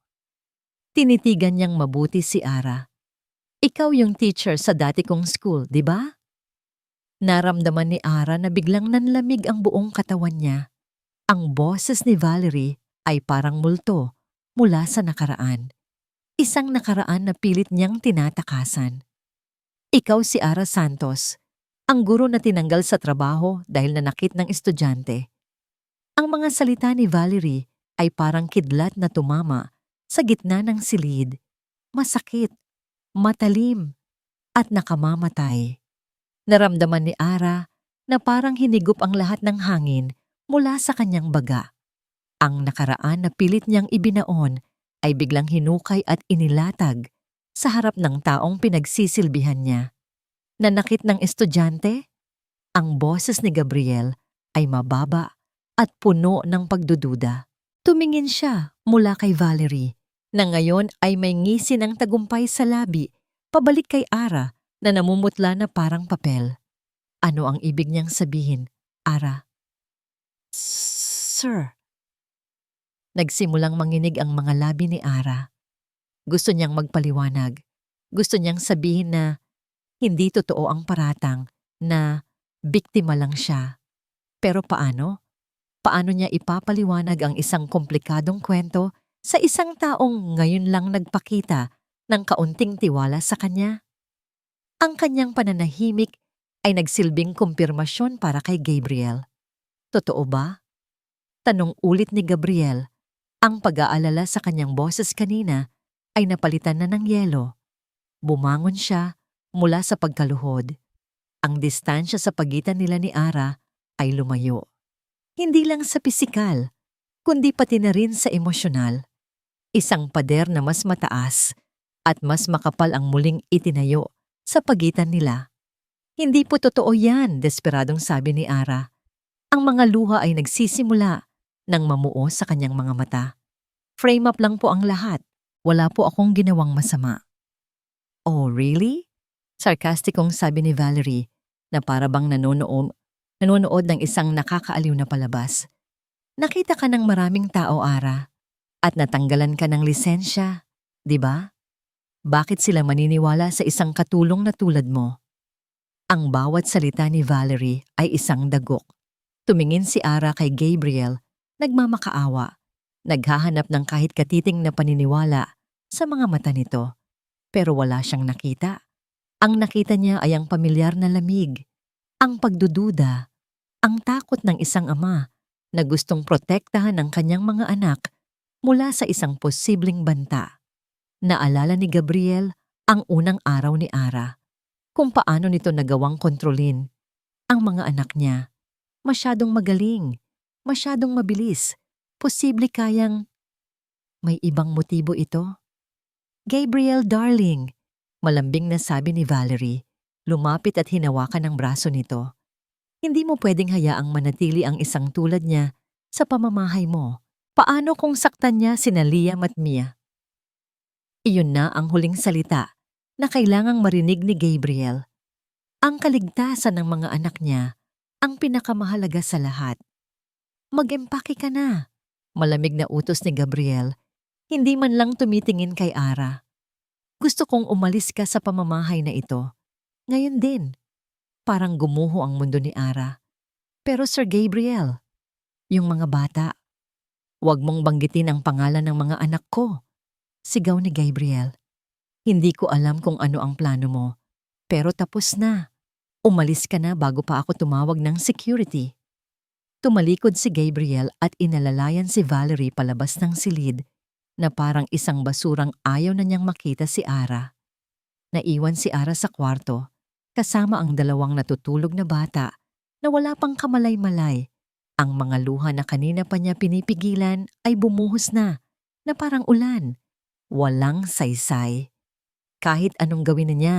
Tinitigan niyang mabuti si Ara. Ikaw yung teacher sa dati kong school, di ba? Naramdaman ni Ara na biglang nanlamig ang buong katawan niya. Ang boses ni Valerie ay parang multo mula sa nakaraan. Isang nakaraan na pilit niyang tinatakasan. Ikaw si Ara Santos, ang guro na tinanggal sa trabaho dahil nanakit ng estudyante. Ang mga salita ni Valerie ay parang kidlat na tumama sa gitna ng silid. Masakit, matalim, at nakamamatay. Naramdaman ni Ara na parang hinigup ang lahat ng hangin mula sa kanyang baga. Ang nakaraan na pilit niyang ibinaon ay biglang hinukay at inilatag sa harap ng taong pinagsisilbihan niya. Nanakit ng estudyante? Ang boses ni Gabriel ay mababa at puno ng pagdududa. Tumingin siya mula kay Valerie na ngayon ay may ngisi ng tagumpay sa labi pabalik kay Ara na namumutla na parang papel. Ano ang ibig niyang sabihin, Ara? Sir. Nagsimulang manginig ang mga labi ni Ara. Gusto niyang magpaliwanag. Gusto niyang sabihin na hindi totoo ang paratang, na biktima lang siya. Pero paano? Paano niya ipapaliwanag ang isang komplikadong kwento sa isang taong ngayon lang nagpakita ng kaunting tiwala sa kanya? Ang kanyang pananahimik ay nagsilbing kumpirmasyon para kay Gabriel. Totoo ba? Tanong ulit ni Gabriel. Ang pag-aalala sa kanyang boses kanina ay napalitan na ng yelo. Bumangon siya mula sa pagkaluhod. Ang distansya sa pagitan nila ni Ara ay lumayo. Hindi lang sa pisikal, kundi pati na rin sa emosyonal. Isang pader na mas mataas at mas makapal ang muling itinayo sa pagitan nila. Hindi po totoo yan, desperadong sabi ni Ara. Ang mga luha ay nagsisimula nang mamuo sa kanyang mga mata. Frame up lang po ang lahat. Wala po akong ginawang masama. Oh, really? Sarkastikong sabi ni Valerie na para bang nanonood ng isang nakakaaliw na palabas. Nakita ka ng maraming tao, Ara, at natanggalan ka ng lisensya, di ba? Bakit sila maniniwala sa isang katulong na tulad mo? Ang bawat salita ni Valerie ay isang dagok. Tumingin si Ara kay Gabriel, nagmamakaawa, naghahanap ng kahit katiting na paniniwala sa mga mata nito. Pero wala siyang nakita. Ang nakita niya ay ang pamilyar na lamig, ang pagdududa, ang takot ng isang ama na gustong protektahan ang kanyang mga anak mula sa isang posibleng banta. Naalala ni Gabriel ang unang araw ni Ara, kung paano nito nagawang kontrolin ang mga anak niya. Masyadong magaling, masyadong mabilis, posible kayang may ibang motibo ito. Gabriel, darling, malambing na sabi ni Valerie, lumapit at hinawakan ang braso nito. Hindi mo pwedeng hayaang manatili ang isang tulad niya sa pamamahay mo. Paano kung saktan niya sina Liam at Mia? Iyon na ang huling salita na kailangang marinig ni Gabriel. Ang kaligtasan ng mga anak niya ang pinakamahalaga sa lahat. Mag-empake ka na, malamig na utos ni Gabriel, hindi man lang tumitingin kay Ara. Gusto kong umalis ka sa pamamahay na ito. Ngayon din. Parang gumuho ang mundo ni Ara. Pero Sir Gabriel, yung mga bata, huwag mong banggitin ang pangalan ng mga anak ko. Sigaw ni Gabriel. Hindi ko alam kung ano ang plano mo, pero tapos na. Umalis ka na bago pa ako tumawag ng security. Tumalikod si Gabriel at inalalayan si Valerie palabas ng silid na parang isang basurang ayaw na niyang makita si Ara. Naiwan si Ara sa kwarto kasama ang dalawang natutulog na bata na wala pang kamalay-malay. Ang mga luha na kanina pa niya pinipigilan ay bumuhos na parang ulan. Walang saysay. Kahit anong gawin na niya,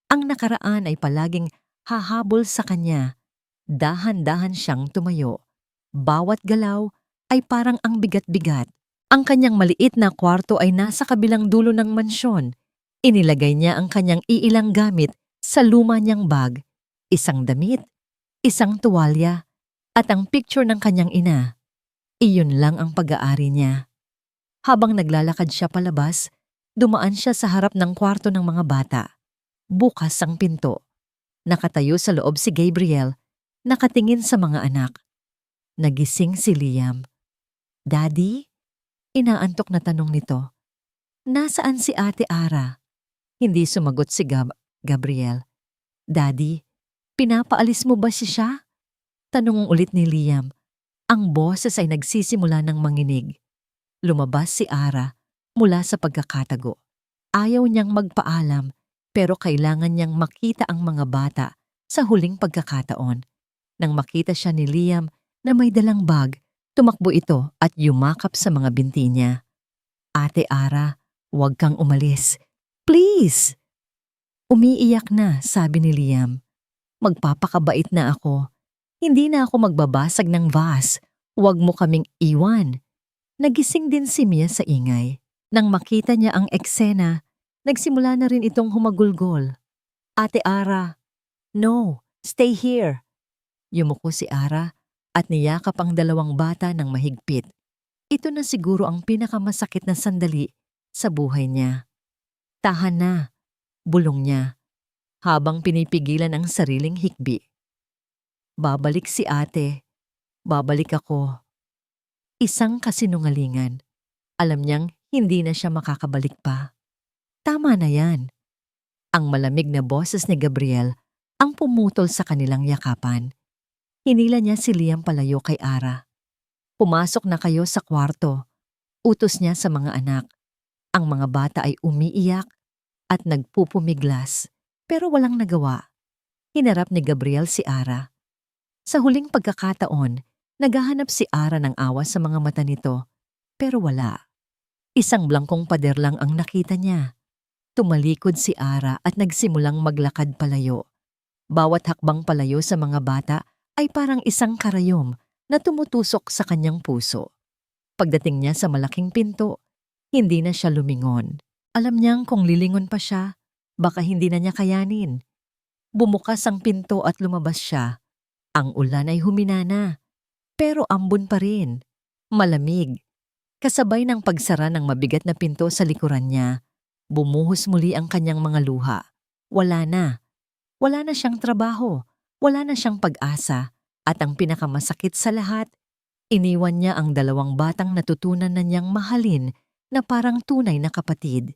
ang nakaraan ay palaging hahabol sa kanya. Dahan-dahan siyang tumayo. Bawat galaw ay parang ang bigat-bigat. Ang kanyang maliit na kwarto ay nasa kabilang dulo ng mansyon. Inilagay niya ang kanyang iilang gamit Sa luma niyang bag, isang damit, isang tuwalya, at ang picture ng kanyang ina. Iyon lang ang pag-aari niya. Habang naglalakad siya palabas, dumaan siya sa harap ng kwarto ng mga bata. Bukas ang pinto. Nakatayo sa loob si Gabriel, nakatingin sa mga anak. Nagising si Liam. "Daddy?" Inaantok na tanong nito. "Nasaan si Ate Ara?" Hindi sumagot si Gabriel. "Daddy, pinapaalis mo ba siya?" Tanong ulit ni Liam. Ang boses ay nagsisimula ng manginig. Lumabas si Ara mula sa pagkakatago. Ayaw niyang magpaalam pero kailangan niyang makita ang mga bata sa huling pagkakataon. Nang makita siya ni Liam na may dalang bag, tumakbo ito at yumakap sa mga binti niya. "Ate Ara, huwag kang umalis. Please!" Umiiyak na, sabi ni Liam. "Magpapakabait na ako. Hindi na ako magbabasag ng vase. Huwag mo kaming iwan." Nagising din si Mia sa ingay. Nang makita niya ang eksena, nagsimula na rin itong humagulgol. "Ate Ara, no, stay here." Yumuko si Ara at niyakap ang dalawang bata ng mahigpit. Ito na siguro ang pinakamasakit na sandali sa buhay niya. "Tahan na," bulong niya, habang pinipigilan ang sariling hikbi. "Babalik si ate. Babalik ako." Isang kasinungalingan. Alam niyang hindi na siya makakabalik pa. Tama na yan. Ang malamig na boses ni Gabriel ang pumutol sa kanilang yakapan. Hinila niya si Liam palayo kay Ara. "Pumasok na kayo sa kwarto." Utos niya sa mga anak. Ang mga bata ay umiiyak at nagpupumiglas pero walang nagawa. Hinarap ni Gabriel si Ara. Sa huling pagkakataon, naghahanap si Ara ng awa sa mga mata nito, pero wala. Isang blangkong pader lang ang nakita niya. Tumalikod si Ara at nagsimulang maglakad palayo. Bawat hakbang palayo sa mga bata ay parang isang karayom na tumutusok sa kanyang puso. Pagdating niya sa malaking pinto, hindi na siya lumingon. Alam niyang kung lilingon pa siya, baka hindi na niya kayanin. Bumukas ang pinto at lumabas siya. Ang ulan ay humina na. Pero ambon pa rin. Malamig. Kasabay ng pagsara ng mabigat na pinto sa likuran niya, bumuhos muli ang kanyang mga luha. Wala na. Wala na siyang trabaho. Wala na siyang pag-asa. At ang pinakamasakit sa lahat, iniwan niya ang dalawang batang natutunan na niyang mahalin na parang tunay na kapatid.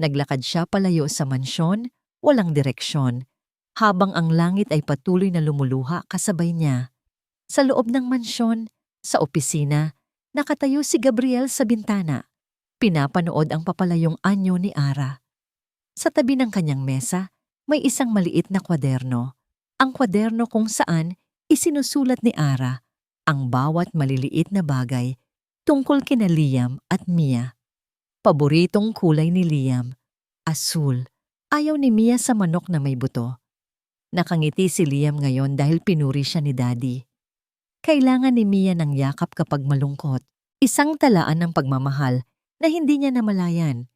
Naglakad siya palayo sa mansyon, walang direksyon, habang ang langit ay patuloy na lumuluha kasabay niya. Sa loob ng mansyon, sa opisina, nakatayo si Gabriel sa bintana. Pinapanood ang papalayong anyo ni Ara. Sa tabi ng kanyang mesa, may isang maliit na kwaderno. Ang kwaderno kung saan isinusulat ni Ara ang bawat maliliit na bagay tungkol kina Liam at Mia. Paboritong kulay ni Liam, asul. Ayaw ni Mia sa manok na may buto. Nakangiti si Liam ngayon dahil pinuri siya ni Daddy. Kailangan ni Mia ng yakap kapag malungkot. Isang talaan ng pagmamahal na hindi niya namalayan.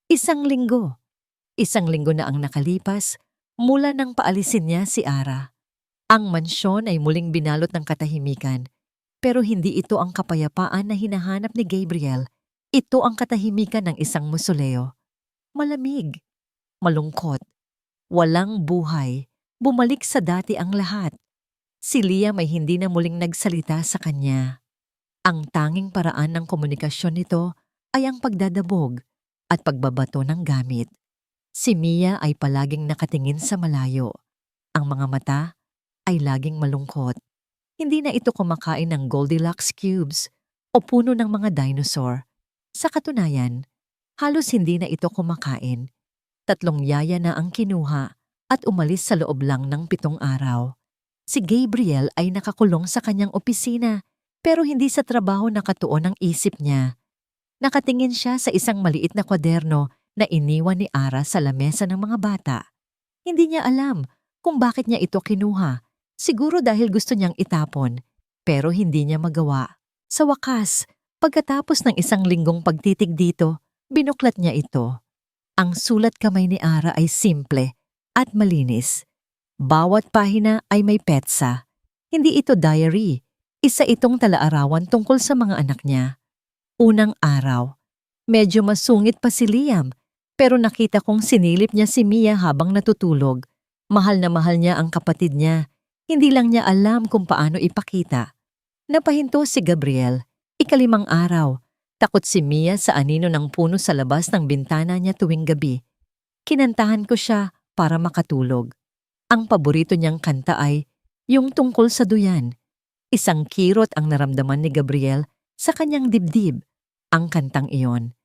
Isang linggo. Isang linggo na ang nakalipas mula nang paalisin niya si Ara. Ang mansyon ay muling binalot ng katahimikan, pero hindi ito ang kapayapaan na hinahanap ni Gabriel. Ito ang katahimikan ng isang mausoleo. Malamig, malungkot, walang buhay, bumalik sa dati ang lahat. Si Liam ay hindi na muling nagsalita sa kanya. Ang tanging paraan ng komunikasyon nito ay ang pagdadabog at pagbabato ng gamit. Si Mia ay palaging nakatingin sa malayo. Ang mga mata ay laging malungkot. Hindi na ito kumakain ng Goldilocks cubes o puno ng mga dinosaur. Sa katunayan, halos hindi na ito kumakain. 3 yaya na ang kinuha at umalis sa loob lang ng 7 araw. Si Gabriel ay nakakulong sa kanyang opisina pero hindi sa trabaho nakatuon ang isip niya. Nakatingin siya sa isang maliit na kwaderno na iniwan ni Ara sa lamesa ng mga bata. Hindi niya alam kung bakit niya ito kinuha. Siguro dahil gusto niyang itapon, pero hindi niya magawa. Sa wakas, pagkatapos ng 1 linggong pagtitig dito, binuklat niya ito. Ang sulat kamay ni Ara ay simple at malinis. Bawat pahina ay may petsa. Hindi ito diary. Isa itong talaarawan tungkol sa mga anak niya. Unang araw. Medyo masungit pa si Liam, pero nakita kong sinilip niya si Mia habang natutulog. Mahal na mahal niya ang kapatid niya. Hindi lang niya alam kung paano ipakita. Napahinto si Gabriel. Ikalimang araw. Takot si Mia sa anino ng puno sa labas ng bintana niya tuwing gabi. Kinantahan ko siya para makatulog. Ang paborito niyang kanta ay yung tungkol sa duyan. Isang kirot ang naramdaman ni Gabriel sa kanyang dibdib. Ang kantang iyon.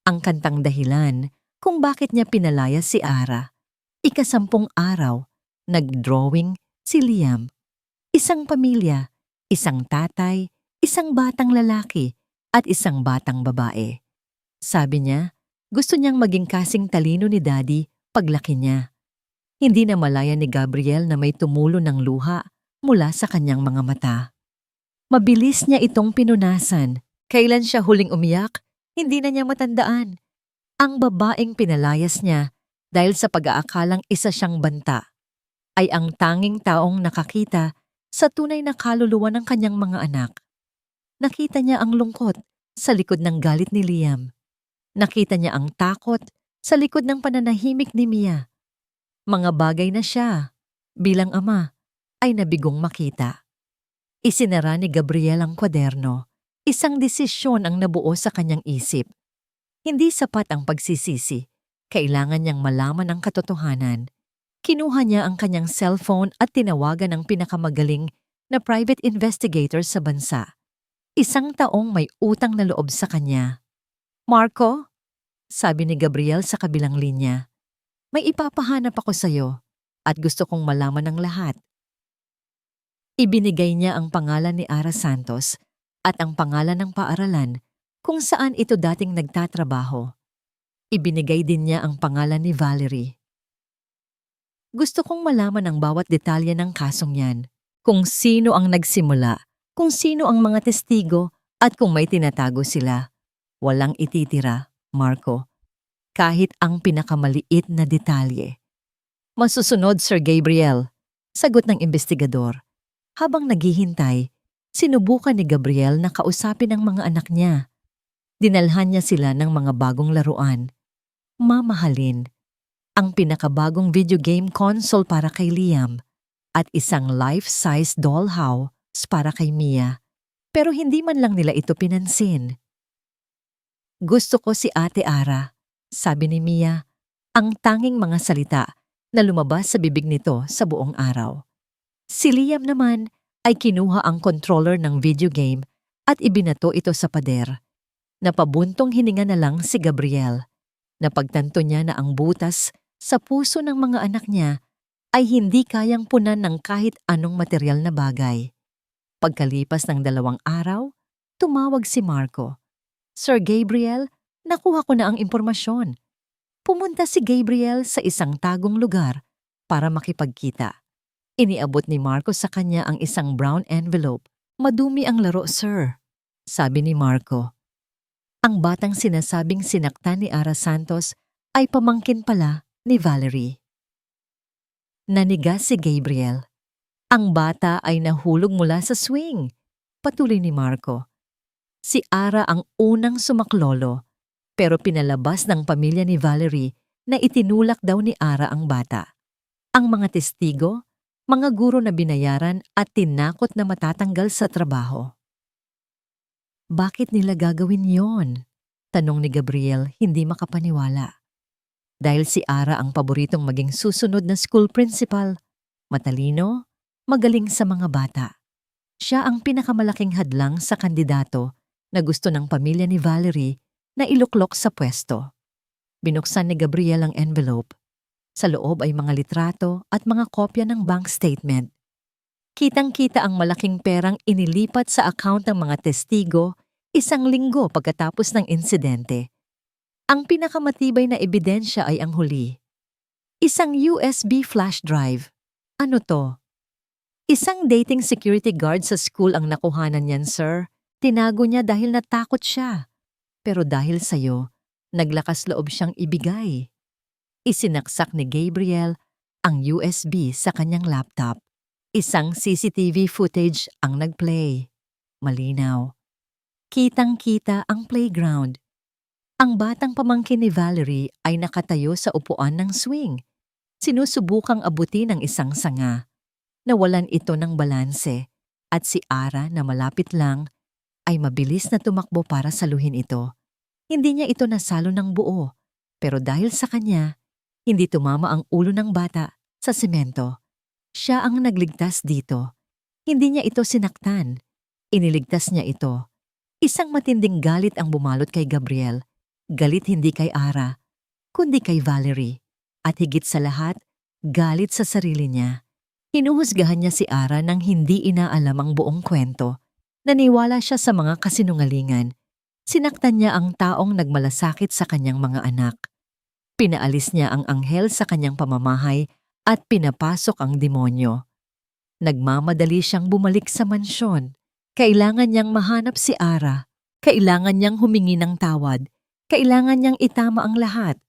Ang kantang dahilan kung bakit niya pinalaya si Ara. Ika-10 araw, nag-drawing si Liam. Isang pamilya, isang tatay, isang batang lalaki, at isang batang babae. Sabi niya, gusto niyang maging kasing talino ni Daddy paglaki niya. Hindi na malaya ni Gabriel na may tumulo ng luha mula sa kanyang mga mata. Mabilis niya itong pinunasan. Kailan siya huling umiyak, hindi na niya matandaan. Ang babaeng pinalayas niya dahil sa pag-aakalang isa siyang banta ay ang tanging taong nakakita sa tunay na kaluluwa ng kanyang mga anak. Nakita niya ang lungkot sa likod ng galit ni Liam. Nakita niya ang takot sa likod ng pananahimik ni Mia. Mga bagay na siya, bilang ama, ay nabigong makita. Isinara ni Gabriel ang kwaderno. Isang desisyon ang nabuo sa kanyang isip. Hindi sapat ang pagsisisi. Kailangan niyang malaman ang katotohanan. Kinuha niya ang kanyang cellphone at tinawagan ang pinakamagaling na private investigator sa bansa. Isang taong may utang na loob sa kanya. Marco, sabi ni Gabriel sa kabilang linya, may ipapahanap ako sa'yo at gusto kong malaman ang lahat. Ibinigay niya ang pangalan ni Ara Santos at ang pangalan ng paaralan kung saan ito dating nagtatrabaho. Ibinigay din niya ang pangalan ni Valerie. Gusto kong malaman ang bawat detalye ng kasong yan, kung sino ang nagsimula, kung sino ang mga testigo at kung may tinatago sila. Walang ititira, Marco, kahit ang pinakamaliit na detalye. Masusunod, Sir Gabriel, sagot ng investigador. Habang naghihintay, sinubukan ni Gabriel na kausapin ang mga anak niya. Dinalhan niya sila ng mga bagong laruan. Mamahalin, ang pinakabagong video game console para kay Liam at isang life-size dollhouse para kay Mia. Pero hindi man lang nila ito pinansin. Gusto ko si Ate Ara, sabi ni Mia, ang tanging mga salita na lumabas sa bibig nito sa buong araw. Si Liam naman ay kinuha ang controller ng video game at ibinato ito sa pader. Napabuntong hininga na lang si Gabriel. Napagtanto niya na ang butas sa puso ng mga anak niya ay hindi kayang punan ng kahit anong material na bagay. Pagkalipas ng 2 araw, tumawag si Marco. Sir Gabriel, nakuha ko na ang impormasyon. Pumunta si Gabriel sa isang tagong lugar para makipagkita. Iniabot ni Marco sa kanya ang isang brown envelope. Madumi ang laro, sir, sabi ni Marco. Ang batang sinasabing sinaktan ni Ara Santos ay pamangkin pala ni Valerie. Nanigas si Gabriel. Ang bata ay nahulog mula sa swing, patuloy ni Marco. Si Ara ang unang sumaklolo, pero pinalabas ng pamilya ni Valerie na itinulak daw ni Ara ang bata. Ang mga testigo, mga guro na binayaran at tinakot na matatanggal sa trabaho. Bakit nila gagawin yon? Tanong ni Gabriel, hindi makapaniwala. Dahil si Ara ang paboritong maging susunod na school principal. Matalino, magaling sa mga bata. Siya ang pinakamalaking hadlang sa kandidato na gusto ng pamilya ni Valerie na iluklok sa pwesto. Binuksan ni Gabriel ang envelope. Sa loob ay mga litrato at mga kopya ng bank statement. Kitang-kita ang malaking perang inilipat sa account ng mga testigo 1 linggo pagkatapos ng insidente. Ang pinakamatibay na ebidensya ay ang huli. Isang USB flash drive. Ano to? Isang dating security guard sa school ang nakuhanan niyan, sir. Tinago niya dahil natakot siya. Pero dahil sa'yo, naglakas loob siyang ibigay. Isinaksak ni Gabriel ang USB sa kanyang laptop. Isang CCTV footage ang nagplay. Malinaw. Kitang-kita ang playground. Ang batang pamangkin ni Valerie ay nakatayo sa upuan ng swing. Sinusubukang abutin ang isang sanga. Nawalan ito ng balanse at si Ara na malapit lang ay mabilis na tumakbo para saluhin ito. Hindi niya ito nasalo ng buo, pero dahil sa kanya, hindi tumama ang ulo ng bata sa semento. Siya ang nagligtas dito. Hindi niya ito sinaktan. Iniligtas niya ito. Isang matinding galit ang bumalot kay Gabriel. Galit hindi kay Ara, kundi kay Valerie. At higit sa lahat, galit sa sarili niya. Hinuhusgahan niya si Ara nang hindi inaalam ang buong kwento. Naniwala siya sa mga kasinungalingan. Sinaktan niya ang taong nagmalasakit sa kanyang mga anak. Pinaalis niya ang anghel sa kanyang pamamahay at pinapasok ang demonyo. Nagmamadali siyang bumalik sa mansyon. Kailangan niyang mahanap si Ara. Kailangan niyang humingi ng tawad. Kailangan niyang itama ang lahat.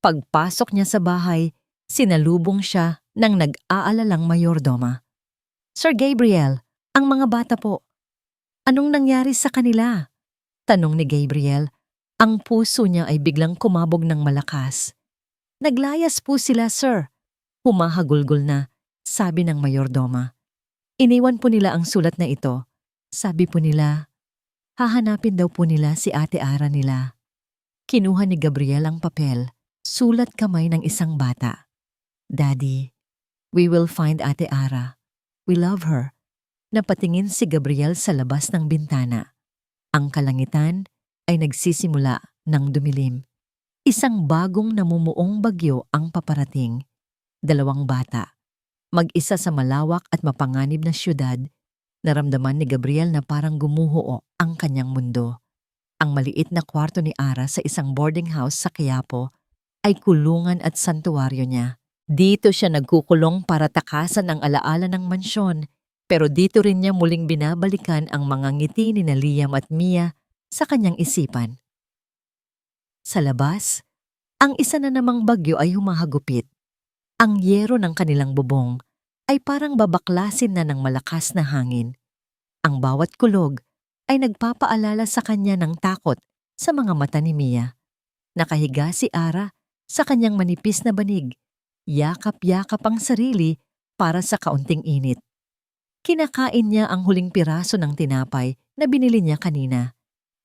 Pagpasok niya sa bahay, sinalubong siya ng nag-aalalang mayordoma. Sir Gabriel, ang mga bata po. Anong nangyari sa kanila? Tanong ni Gabriel. Ang puso niya ay biglang kumabog ng malakas. Naglayas po sila, sir. Humahagulgol na, sabi ng mayordoma. Iniwan po nila ang sulat na ito. Sabi po nila, hahanapin daw po nila si Ate Ara nila. Kinuha ni Gabriel ang papel, sulat kamay ng isang bata. Daddy, we will find Ate Ara. We love her. Napatingin si Gabriel sa labas ng bintana. Ang kalangitan ay nagsisimula ng dumilim. Isang bagong namumuong bagyo ang paparating. 2 bata. Mag-isa sa malawak at mapanganib na syudad, naramdaman ni Gabriel na parang gumuho ang kanyang mundo. Ang maliit na kwarto ni Ara sa isang boarding house sa Quiapo ay kulungan at santuwaryo niya. Dito siya nagkukulong para takasan ang alaala ng mansyon, pero dito rin niya muling binabalikan ang mga ngiti ni Liam at Mia sa kanyang isipan. Sa labas, ang isa na namang bagyo ay humahagupit. Ang yero ng kanilang bubong ay parang babaklasin na ng malakas na hangin. Ang bawat kulog ay nagpapaalala sa kanya ng takot sa mga mata ni Mia. Nakahiga si Ara sa kanyang manipis na banig. Yakap-yakap ang sarili para sa kaunting init. Kinakain niya ang huling piraso ng tinapay na binili niya kanina.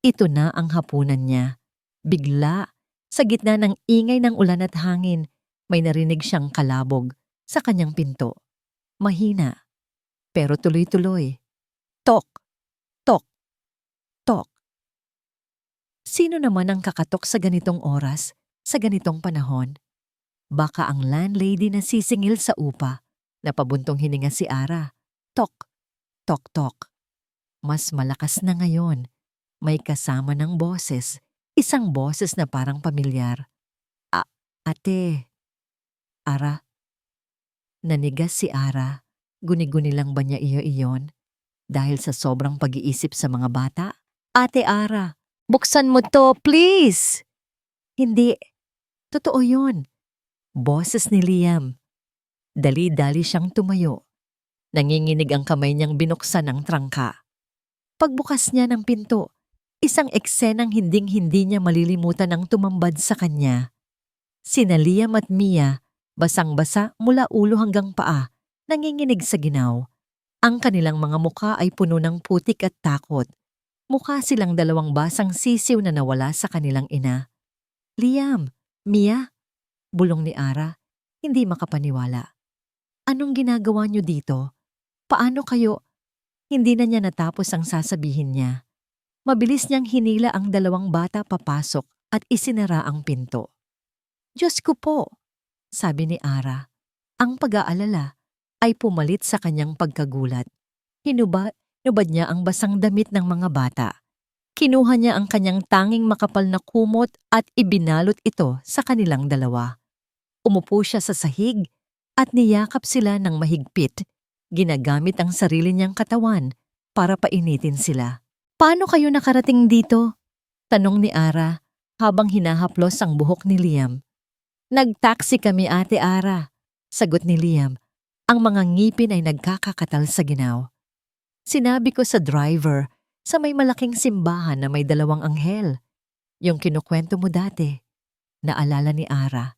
Ito na ang hapunan niya. Bigla, sa gitna ng ingay ng ulan at hangin, may narinig siyang kalabog sa kanyang pinto. Mahina, pero tuloy-tuloy. Tok, tok, tok. Sino naman ang kakatok sa ganitong oras, sa ganitong panahon? Baka ang landlady na sisingil sa upa. Napabuntong hininga si Ara. Tok, tok, tok. Mas malakas na ngayon. May kasama ng boses. Isang boses na parang pamilyar. Ate. Ara. Nanigas si Ara. Guni-guni lang ba niya iyon? Dahil sa sobrang pag-iisip sa mga bata? Ate Ara, buksan mo to, please! Hindi. Totoo yun. Boses ni Liam. Dali-dali siyang tumayo. Nanginginig ang kamay niyang binuksan ng trangka. Pagbukas niya ng pinto, isang eksenang hinding-hindi niya malilimutan ang tumambad sa kanya. Sina Liam at Mia, basang-basa mula ulo hanggang paa, nanginginig sa ginaw. Ang kanilang mga mukha ay puno ng putik at takot. Mukha silang 2 basang sisiw na nawala sa kanilang ina. Liam, Mia, bulong ni Ara, hindi makapaniwala. Anong ginagawa niyo dito? Paano kayo? Hindi na niya natapos ang sasabihin niya. Mabilis niyang hinila ang 2 bata papasok at isinara ang pinto. Diyos ko po, sabi ni Ara. Ang pag-aalala ay pumalit sa kanyang pagkagulat. Hinubad niya ang basang damit ng mga bata. Kinuha niya ang kanyang tanging makapal na kumot at ibinalot ito sa kanilang 2. Umupo siya sa sahig at niyakap sila ng mahigpit. Ginagamit ang sarili niyang katawan para painitin sila. Paano kayo nakarating dito? Tanong ni Ara habang hinahaplos ang buhok ni Liam. Nag-taxi kami, Ate Ara. Sagot ni Liam, ang mga ngipin ay nagkakakatal sa ginaw. Sinabi ko sa driver, sa may malaking simbahan na may 2 anghel. Yung kinukwento mo dati. Naalala ni Ara.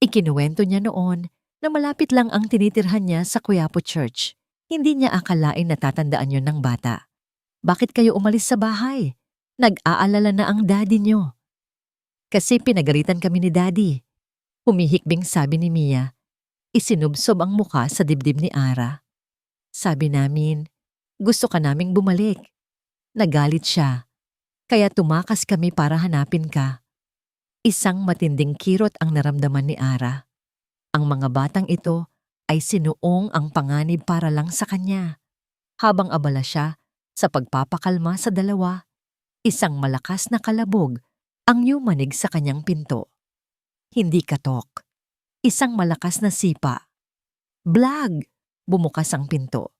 Ikinuwento niya noon na malapit lang ang tinitirhan niya sa Quiapo Church. Hindi niya akalain na tatandaan yun ng bata. Bakit kayo umalis sa bahay? Nag-aalala na ang daddy niyo. Kasi pinagalitan kami ni daddy. Humihikbing sabi ni Mia. Isinubsob ang muka sa dibdib ni Ara. Sabi namin, gusto ka naming bumalik. Nagalit siya. Kaya tumakas kami para hanapin ka. Isang matinding kirot ang naramdaman ni Ara. Ang mga batang ito ay sinuong ang panganib para lang sa kanya. Habang abala siya sa pagpapakalma sa dalawa, isang malakas na kalabog ang yumanig sa kanyang pinto. Hindi katok. Isang malakas na sipa. Blag! Bumukas ang pinto.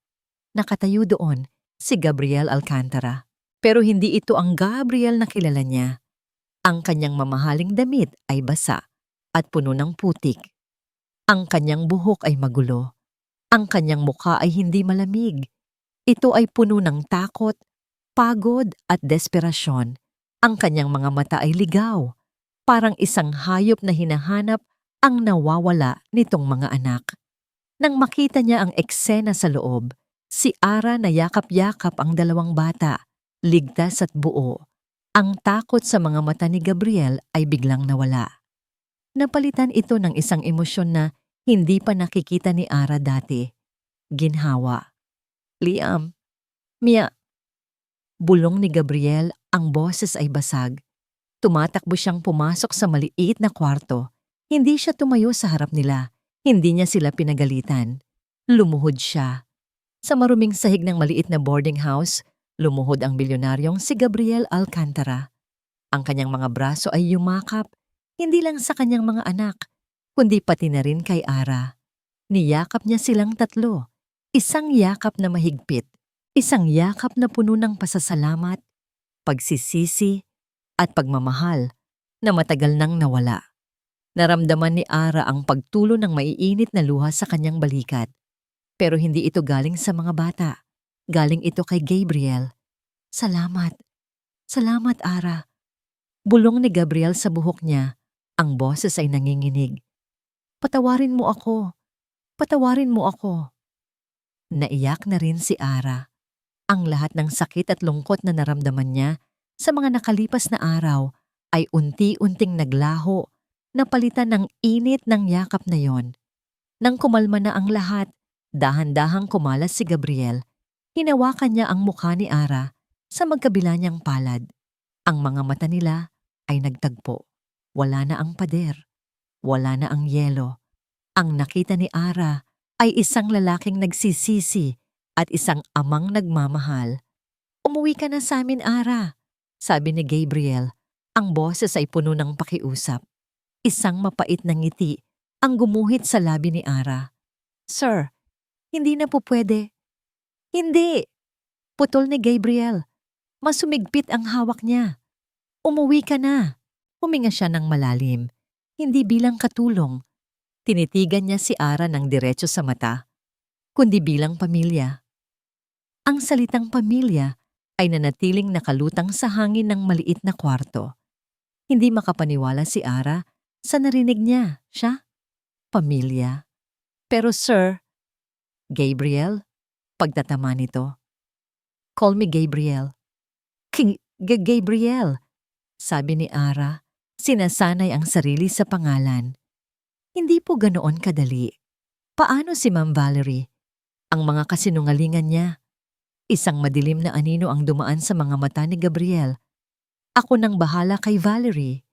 Nakatayo doon si Gabriel Alcantara. Pero hindi ito ang Gabriel na kilala niya. Ang kanyang mamahaling damit ay basa at puno ng putik. Ang kanyang buhok ay magulo. Ang kanyang mukha ay hindi malamig. Ito ay puno ng takot, pagod at desperasyon. Ang kanyang mga mata ay ligaw. Parang isang hayop na hinahanap ang nawawala nitong mga anak. Nang makita niya ang eksena sa loob, si Ara na yakap-yakap ang 2 bata, ligtas at buo. Ang takot sa mga mata ni Gabriel ay biglang nawala. Napalitan ito ng isang emosyon na hindi pa nakikita ni Ara dati. Ginhawa. Liam, Mia. Bulong ni Gabriel, ang boses ay basag. Tumatakbo siyang pumasok sa maliit na kwarto. Hindi siya tumayo sa harap nila. Hindi niya sila pinagalitan. Lumuhod siya. Sa maruming sahig ng maliit na boarding house, lumuhod ang bilyonaryong si Gabriel Alcantara. Ang kanyang mga braso ay yumakap, hindi lang sa kanyang mga anak, kundi pati na rin kay Ara. Niyakap niya silang 3. Isang yakap na mahigpit, isang yakap na puno ng pasasalamat, pagsisisi, at pagmamahal na matagal nang nawala. Naramdaman ni Ara ang pagtulo ng maiinit na luha sa kanyang balikat. Pero hindi ito galing sa mga bata. Galing ito kay Gabriel. Salamat. Salamat, Ara. Bulong ni Gabriel sa buhok niya. Ang boses ay nanginginig. Patawarin mo ako. Patawarin mo ako. Naiyak na rin si Ara. Ang lahat ng sakit at lungkot na naramdaman niya sa mga nakalipas na araw ay unti-unting naglaho, napalitan ng init ng yakap na yon. Nang kumalma na ang lahat, dahan-dahang kumalas si Gabriel. Hinawakan niya ang mukha ni Ara sa magkabila niyang palad. Ang mga mata nila ay nagtagpo. Wala na ang pader. Wala na ang yelo. Ang nakita ni Ara ay isang lalaking nagsisisi at isang amang nagmamahal. Umuwi ka na sa amin, Ara, sabi ni Gabriel. Ang boses ay puno ng pakiusap. Isang mapait na ngiti ang gumuhit sa labi ni Ara. Sir, hindi na po pwede. Hindi! Putol ni Gabriel. Mas sumigpit ang hawak niya. Umuwi ka na. Huminga siya ng malalim. Hindi bilang katulong. Tinitigan niya si Ara ng diretso sa mata, kundi bilang pamilya. Ang salitang pamilya ay nanatiling nakalutang sa hangin ng maliit na kwarto. Hindi makapaniwala si Ara sa narinig niya. Siya? Pamilya. Pero sir, Gabriel, pagtatama nito. Call me Gabriel. Gabriel, sabi ni Ara, sinasanay ang sarili sa pangalan. Hindi po ganoon kadali. Paano si Ma'am Valerie? Ang mga kasinungalingan niya. Isang madilim na anino ang dumaan sa mga mata ni Gabriel. Ako nang bahala kay Valerie.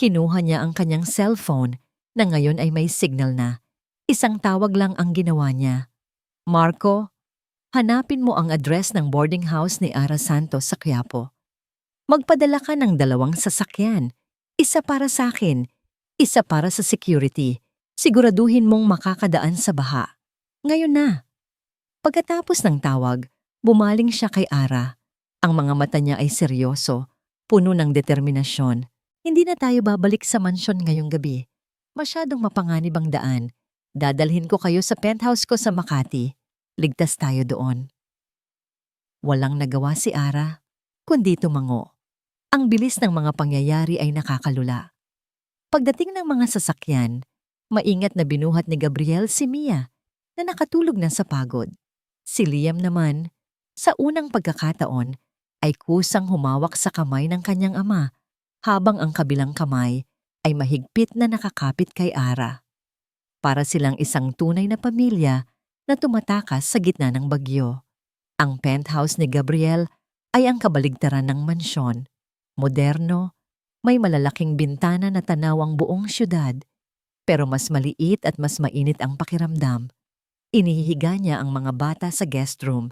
Kinuha niya ang kanyang cellphone na ngayon ay may signal na. Isang tawag lang ang ginawa niya. Marco, hanapin mo ang address ng boarding house ni Ara Santos sa Quiapo. Magpadala ka ng 2 sasakyan. Isa para sa akin, isa para sa security. Siguraduhin mong makakadaan sa baha. Ngayon na. Pagkatapos ng tawag, bumaling siya kay Ara. Ang mga mata niya ay seryoso, puno ng determinasyon. Hindi na tayo babalik sa mansyon ngayong gabi. Masyadong mapanganib ang daan. Dadalhin ko kayo sa penthouse ko sa Makati. Ligtas tayo doon. Walang nagawa si Ara, kundi tumango. Ang bilis ng mga pangyayari ay nakakalula. Pagdating ng mga sasakyan, maingat na binuhat ni Gabriel si Mia na nakatulog na sa pagod. Si Liam naman, sa unang pagkakataon, ay kusang humawak sa kamay ng kanyang ama habang ang kabilang kamay ay mahigpit na nakakapit kay Ara. Para silang isang tunay na pamilya na tumatakas sa gitna ng bagyo. Ang penthouse ni Gabriel ay ang kabaligtaran ng mansyon. Moderno, may malalaking bintana na tanaw ang buong syudad, pero mas maliit at mas mainit ang pakiramdam. Inihihiga niya ang mga bata sa guest room.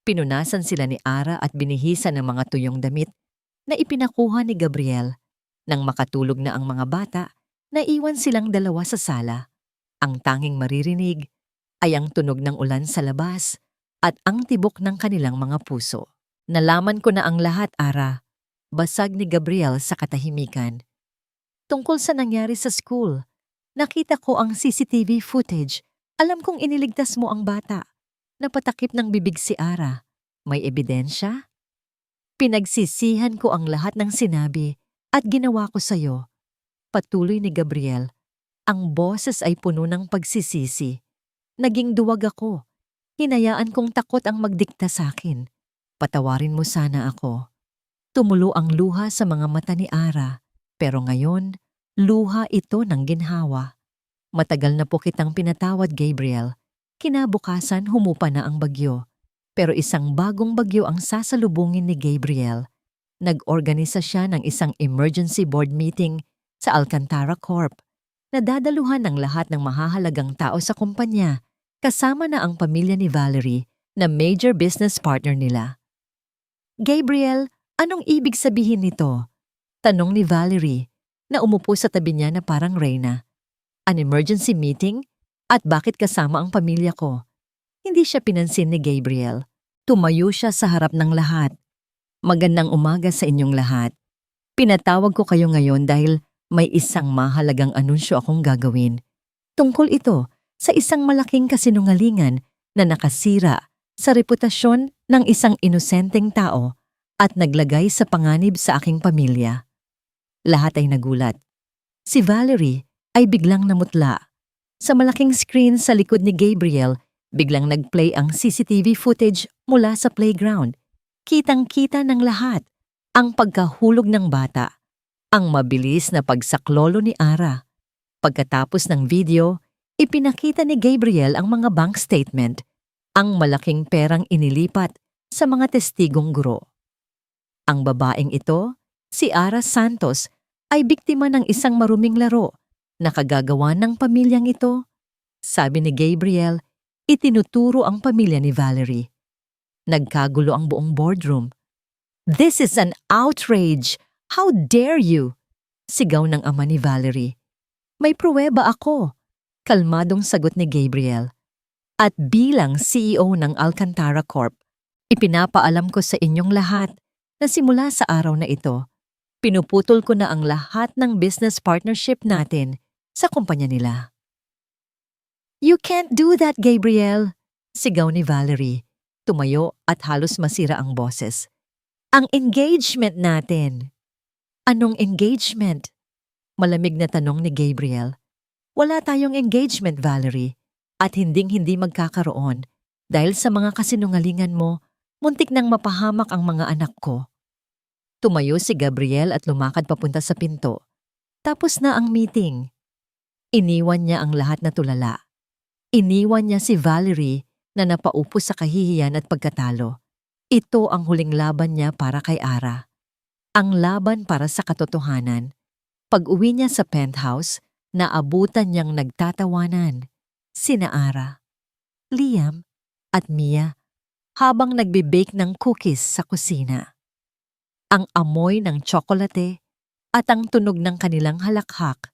Pinunasan sila ni Ara at binihisan ng mga tuyong damit na ipinakuha ni Gabriel. Nang makatulog na ang mga bata, naiwan silang dalawa sa sala. Ang tanging maririnig ay ang tunog ng ulan sa labas at ang tibok ng kanilang mga puso. Nalaman ko na ang lahat, Ara. Basag ni Gabriel sa katahimikan. Tungkol sa nangyari sa school, nakita ko ang CCTV footage. Alam kong iniligtas mo ang bata. Napatakip ng bibig si Ara. May ebidensya? Pinagsisihan ko ang lahat ng sinabi at ginawa ko sa'yo. Patuloy ni Gabriel. Ang boses ay puno ng pagsisisi. Naging duwag ako. Hinayaan kong takot ang magdikta sa akin. Patawarin mo sana ako. Tumulo ang luha sa mga mata ni Ara, pero ngayon, luha ito ng ginhawa. Matagal na po kitang pinatawad, Gabriel. Kinabukasan humupa na ang bagyo. Pero isang bagong bagyo ang sasalubungin ni Gabriel. Nag-organisa siya ng isang emergency board meeting sa Alcantara Corp. Nadadaluhan ng lahat ng mahahalagang tao sa kumpanya, kasama na ang pamilya ni Valerie na major business partner nila. Gabriel, anong ibig sabihin nito? Tanong ni Valerie na umupo sa tabi niya na parang reyna. An emergency meeting? At bakit kasama ang pamilya ko? Hindi siya pinansin ni Gabriel. Tumayo siya sa harap ng lahat. Magandang umaga sa inyong lahat. Pinatawag ko kayo ngayon dahil may isang mahalagang anunsyo akong gagawin. Tungkol ito sa isang malaking kasinungalingan na nakasira sa reputasyon ng isang inosenteng tao at naglagay sa panganib sa aking pamilya. Lahat ay nagulat. Si Valerie ay biglang namutla. Sa malaking screen sa likod ni Gabriel, biglang nagplay ang CCTV footage mula sa playground. Kitang-kita ng lahat ang pagkahulog ng bata, ang mabilis na pagsaklolo ni Ara. Pagkatapos ng video, ipinakita ni Gabriel ang mga bank statement, ang malaking perang inilipat sa mga testigong guro. Ang babaeng ito, si Ara Santos, ay biktima ng isang maruming laro na kagagawa ng pamilyang ito. Sabi ni Gabriel, itinuturo ang pamilya ni Valerie. Nagkagulo ang buong boardroom. "This is an outrage! How dare you?" Sigaw ng ama ni Valerie. "May pruweba ako," kalmadong sagot ni Gabriel. "At bilang CEO ng Alcantara Corp, ipinapaalam ko sa inyong lahat na simula sa araw na ito, pinuputol ko na ang lahat ng business partnership natin sa kumpanya nila." "You can't do that, Gabriel," sigaw ni Valerie. Tumayo at halos masira ang boses. "Ang engagement natin." "Anong engagement?" Malamig na tanong ni Gabriel. "Wala tayong engagement, Valerie, at hinding-hindi magkakaroon dahil sa mga kasinungalingan mo, muntik nang mapahamak ang mga anak ko." Tumayo si Gabriel at lumakad papunta sa pinto. Tapos na ang meeting. Iniwan niya ang lahat na tulala. Iniwan niya si Valerie na napaupo sa kahihiyan at pagkatalo. Ito ang huling laban niya para kay Ara. Ang laban para sa katotohanan. Pag-uwi niya sa penthouse, naabutan niyang nagtatawanan sina Ara, Liam at Mia habang nagbe-bake ng cookies sa kusina. Ang amoy ng tsokolate at ang tunog ng kanilang halakhak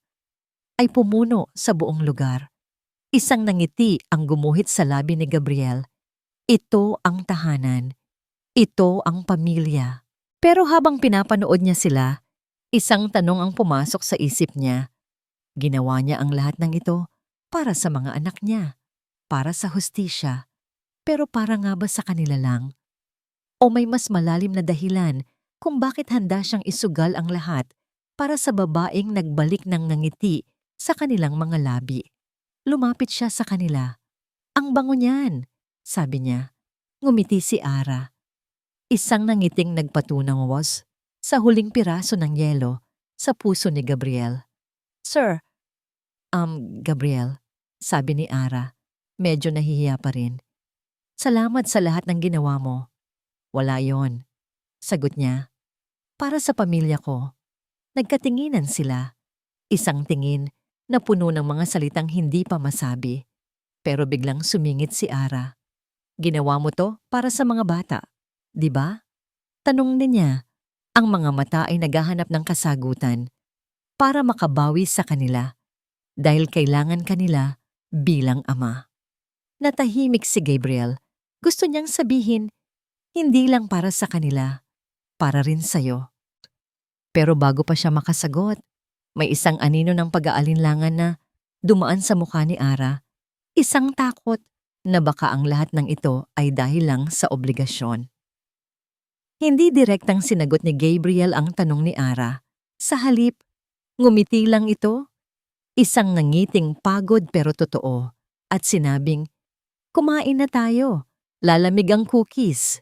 ay pumuno sa buong lugar. Isang nangiti ang gumuhit sa labi ni Gabriel. Ito ang tahanan. Ito ang pamilya. Pero habang pinapanood niya sila, isang tanong ang pumasok sa isip niya. Ginawa niya ang lahat ng ito para sa mga anak niya, para sa hustisya, pero para nga ba sa kanila lang? O may mas malalim na dahilan kung bakit handa siyang isugal ang lahat para sa babaeng nagbalik ng ngangiti sa kanilang mga labi? Lumapit siya sa kanila. "Ang bango niyan," sabi niya. Ngumiti si Ara. Isang nangiting nagpatunang was sa huling piraso ng yelo sa puso ni Gabriel. "Sir, Gabriel," sabi ni Ara, medyo nahihiya pa rin. "Salamat sa lahat ng ginawa mo." "Wala yon," sagot niya. "Para sa pamilya ko." Nagkatinginan sila. Isang tingin na puno ng mga salitang hindi pa masabi. Pero biglang sumingit si Ara. "Ginawa mo to para sa mga bata, di ba?" Tanong niya. Ang mga mata ay naghahanap ng kasagutan para makabawi sa kanila dahil kailangan kanila bilang ama. Natahimik si Gabriel. Gusto niyang sabihin, hindi lang para sa kanila, para rin sa'yo. Pero bago pa siya makasagot, may isang anino ng pag-aalinlangan na dumaan sa mukha ni Ara. Isang takot na baka ang lahat ng ito ay dahil lang sa obligasyon. Hindi direktang sinagot ni Gabriel ang tanong ni Ara. Sa halip, ngumiti lang ito, isang nangiting pagod pero totoo, at sinabing, "Kumain na tayo, lalamig ang cookies."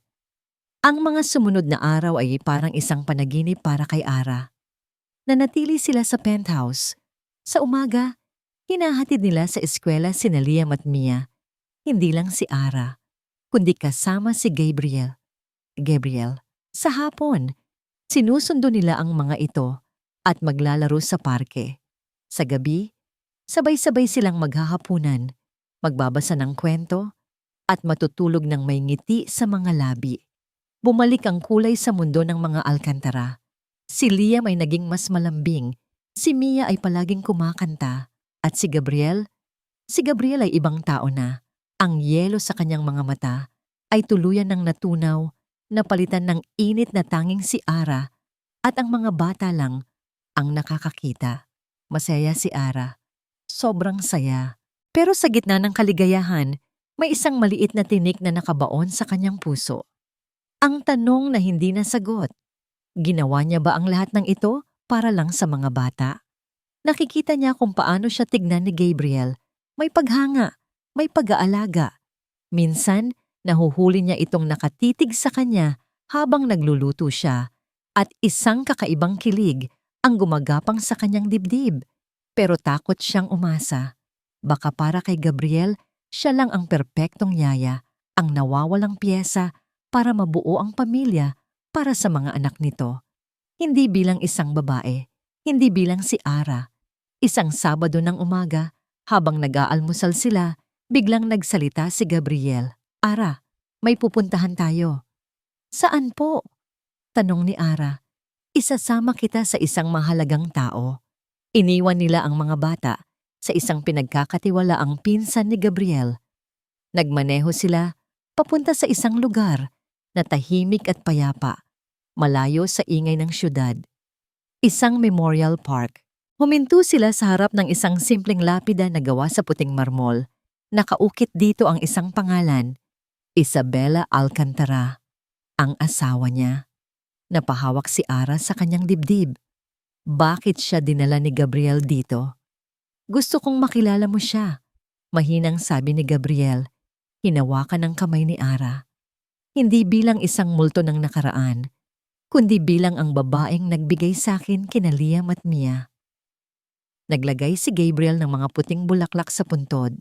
Ang mga sumunod na araw ay parang isang panaginip para kay Ara. Nanatili sila sa penthouse. Sa umaga, hinahatid nila sa eskwela sina Liam at Mia. Hindi lang si Ara, kundi kasama si Gabriel. Sa hapon, sinusundo nila ang mga ito at maglalaro sa parke. Sa gabi, sabay-sabay silang maghahapunan, magbabasa ng kwento, at matutulog ng may ngiti sa mga labi. Bumalik ang kulay sa mundo ng mga Alcantara. Si Liam ay naging mas malambing, si Mia ay palaging kumakanta, at si Gabriel ay ibang tao na. Ang yelo sa kanyang mga mata ay tuluyan ng natunaw, napalitan ng init na tanging si Ara, at ang mga bata lang ang nakakakita. Masaya si Ara. Sobrang saya. Pero sa gitna ng kaligayahan, may isang maliit na tinik na nakabaon sa kanyang puso. Ang tanong na hindi nasagot. Ginawa niya ba ang lahat ng ito para lang sa mga bata? Nakikita niya kung paano siya tignan ni Gabriel. May paghanga, may pag-aalaga. Minsan, nahuhuli niya itong nakatitig sa kanya habang nagluluto siya, at isang kakaibang kilig ang gumagapang sa kanyang dibdib. Pero takot siyang umasa. Baka para kay Gabriel, siya lang ang perpektong yaya, ang nawawalang piyesa para mabuo ang pamilya para sa mga anak nito. Hindi bilang isang babae, hindi bilang si Ara. Isang Sabado ng umaga, habang nag-aalmusal sila, biglang nagsalita si Gabriel. "Ara, may pupuntahan tayo." "Saan po?" tanong ni Ara. "Isasama kita sa isang mahalagang tao." Iniwan nila ang mga bata sa isang pinagkakatiwalaang pinsan ni Gabriel. Nagmaneho sila papunta sa isang lugar na tahimik at payapa, malayo sa ingay ng syudad. Isang memorial park. Huminto sila sa harap ng isang simpleng lapida na gawa sa puting marmol. Nakaukit dito ang isang pangalan, Isabela Alcantara, ang asawa niya. Napahawak si Ara sa kanyang dibdib. Bakit siya dinala ni Gabriel dito? "Gusto kong makilala mo siya," mahinang sabi ni Gabriel. Hinawakan ng kamay ni Ara. Hindi bilang isang multo ng nakaraan, kundi bilang ang babaeng nagbigay sa akin kina Liam at Mia. Naglagay si Gabriel ng mga puting bulaklak sa puntod.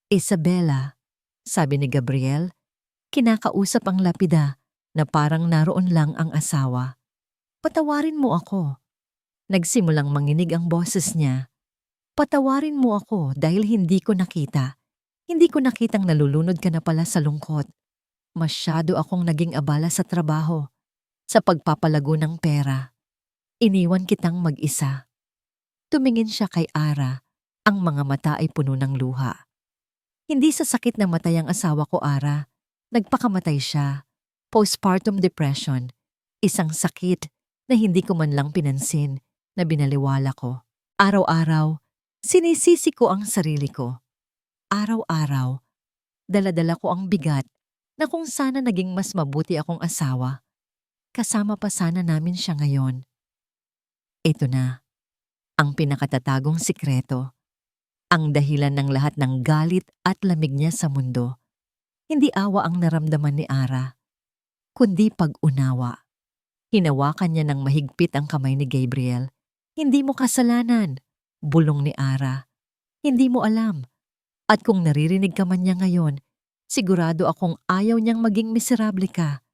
"Isabela," sabi ni Gabriel, kinakausap ang lapida na parang naroon lang ang asawa. "Patawarin mo ako." Nagsimulang manginig ang boses niya. "Patawarin mo ako dahil hindi ko nakita. Hindi ko nakitang nalulunod ka na pala sa lungkot. Masyado akong naging abala sa trabaho, sa pagpapalago ng pera. Iniwan kitang mag-isa." Tumingin siya kay Ara. Ang mga mata ay puno ng luha. "Hindi sa sakit na matay ang asawa ko, Ara. Nagpakamatay siya. Postpartum depression. Isang sakit na hindi ko man lang pinansin, na binaliwala ko. Araw-araw, Sinisisi ko ang sarili ko. Araw-araw, dala-dala ko ang bigat na kung sana naging mas mabuti akong asawa, kasama pa sana namin siya ngayon. Ito na, ang pinakatatagong sikreto, ang dahilan ng lahat ng galit at lamig niya sa mundo. Hindi awa ang naramdaman ni Ara, kundi pag-unawa. Hinawakan niya ng mahigpit ang kamay ni Gabriel. Hindi mo kasalanan, bulong ni Ara. Hindi mo alam. At kung naririnig ka man niya ngayon, sigurado akong ayaw niyang maging miserable ka.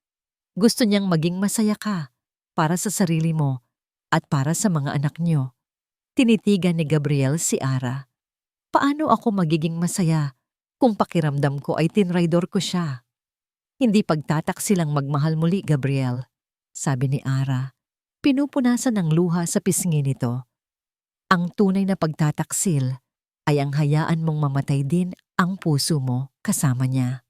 Gusto niyang maging masaya ka para sa sarili mo at para sa mga anak niyo. Tinitigan ni Gabriel si Ara. Paano ako magiging masaya kung pakiramdam ko ay tinraidor ko siya? Hindi pagtataksilang magmahal muli, Gabriel, sabi ni Ara. Pinupunasan ng luha sa pisngi nito. Ang tunay na pagtataksil ay ang hayaan mong mamatay din ang puso mo kasama niya.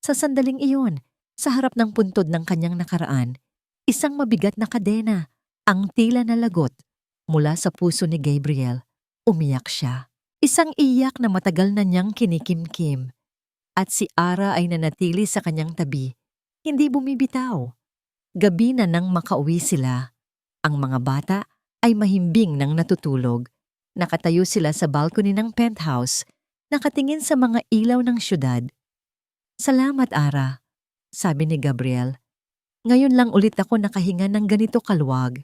Sa sandaling iyon, sa harap ng puntod ng kanyang nakaraan, isang mabigat na kadena, ang tila na lagot, mula sa puso ni Gabriel. Umiyak siya. Isang iyak na matagal na niyang kinikimkim. At si Ara ay nanatili sa kanyang tabi, hindi bumibitaw. Gabi na nang makauwi sila. Ang mga bata ay mahimbing nang natutulog. Nakatayo sila sa balcony ng penthouse, nakatingin sa mga ilaw ng syudad. Salamat, Ara, sabi ni Gabriel. Ngayon lang ulit ako nakahinga ng ganito kaluwag.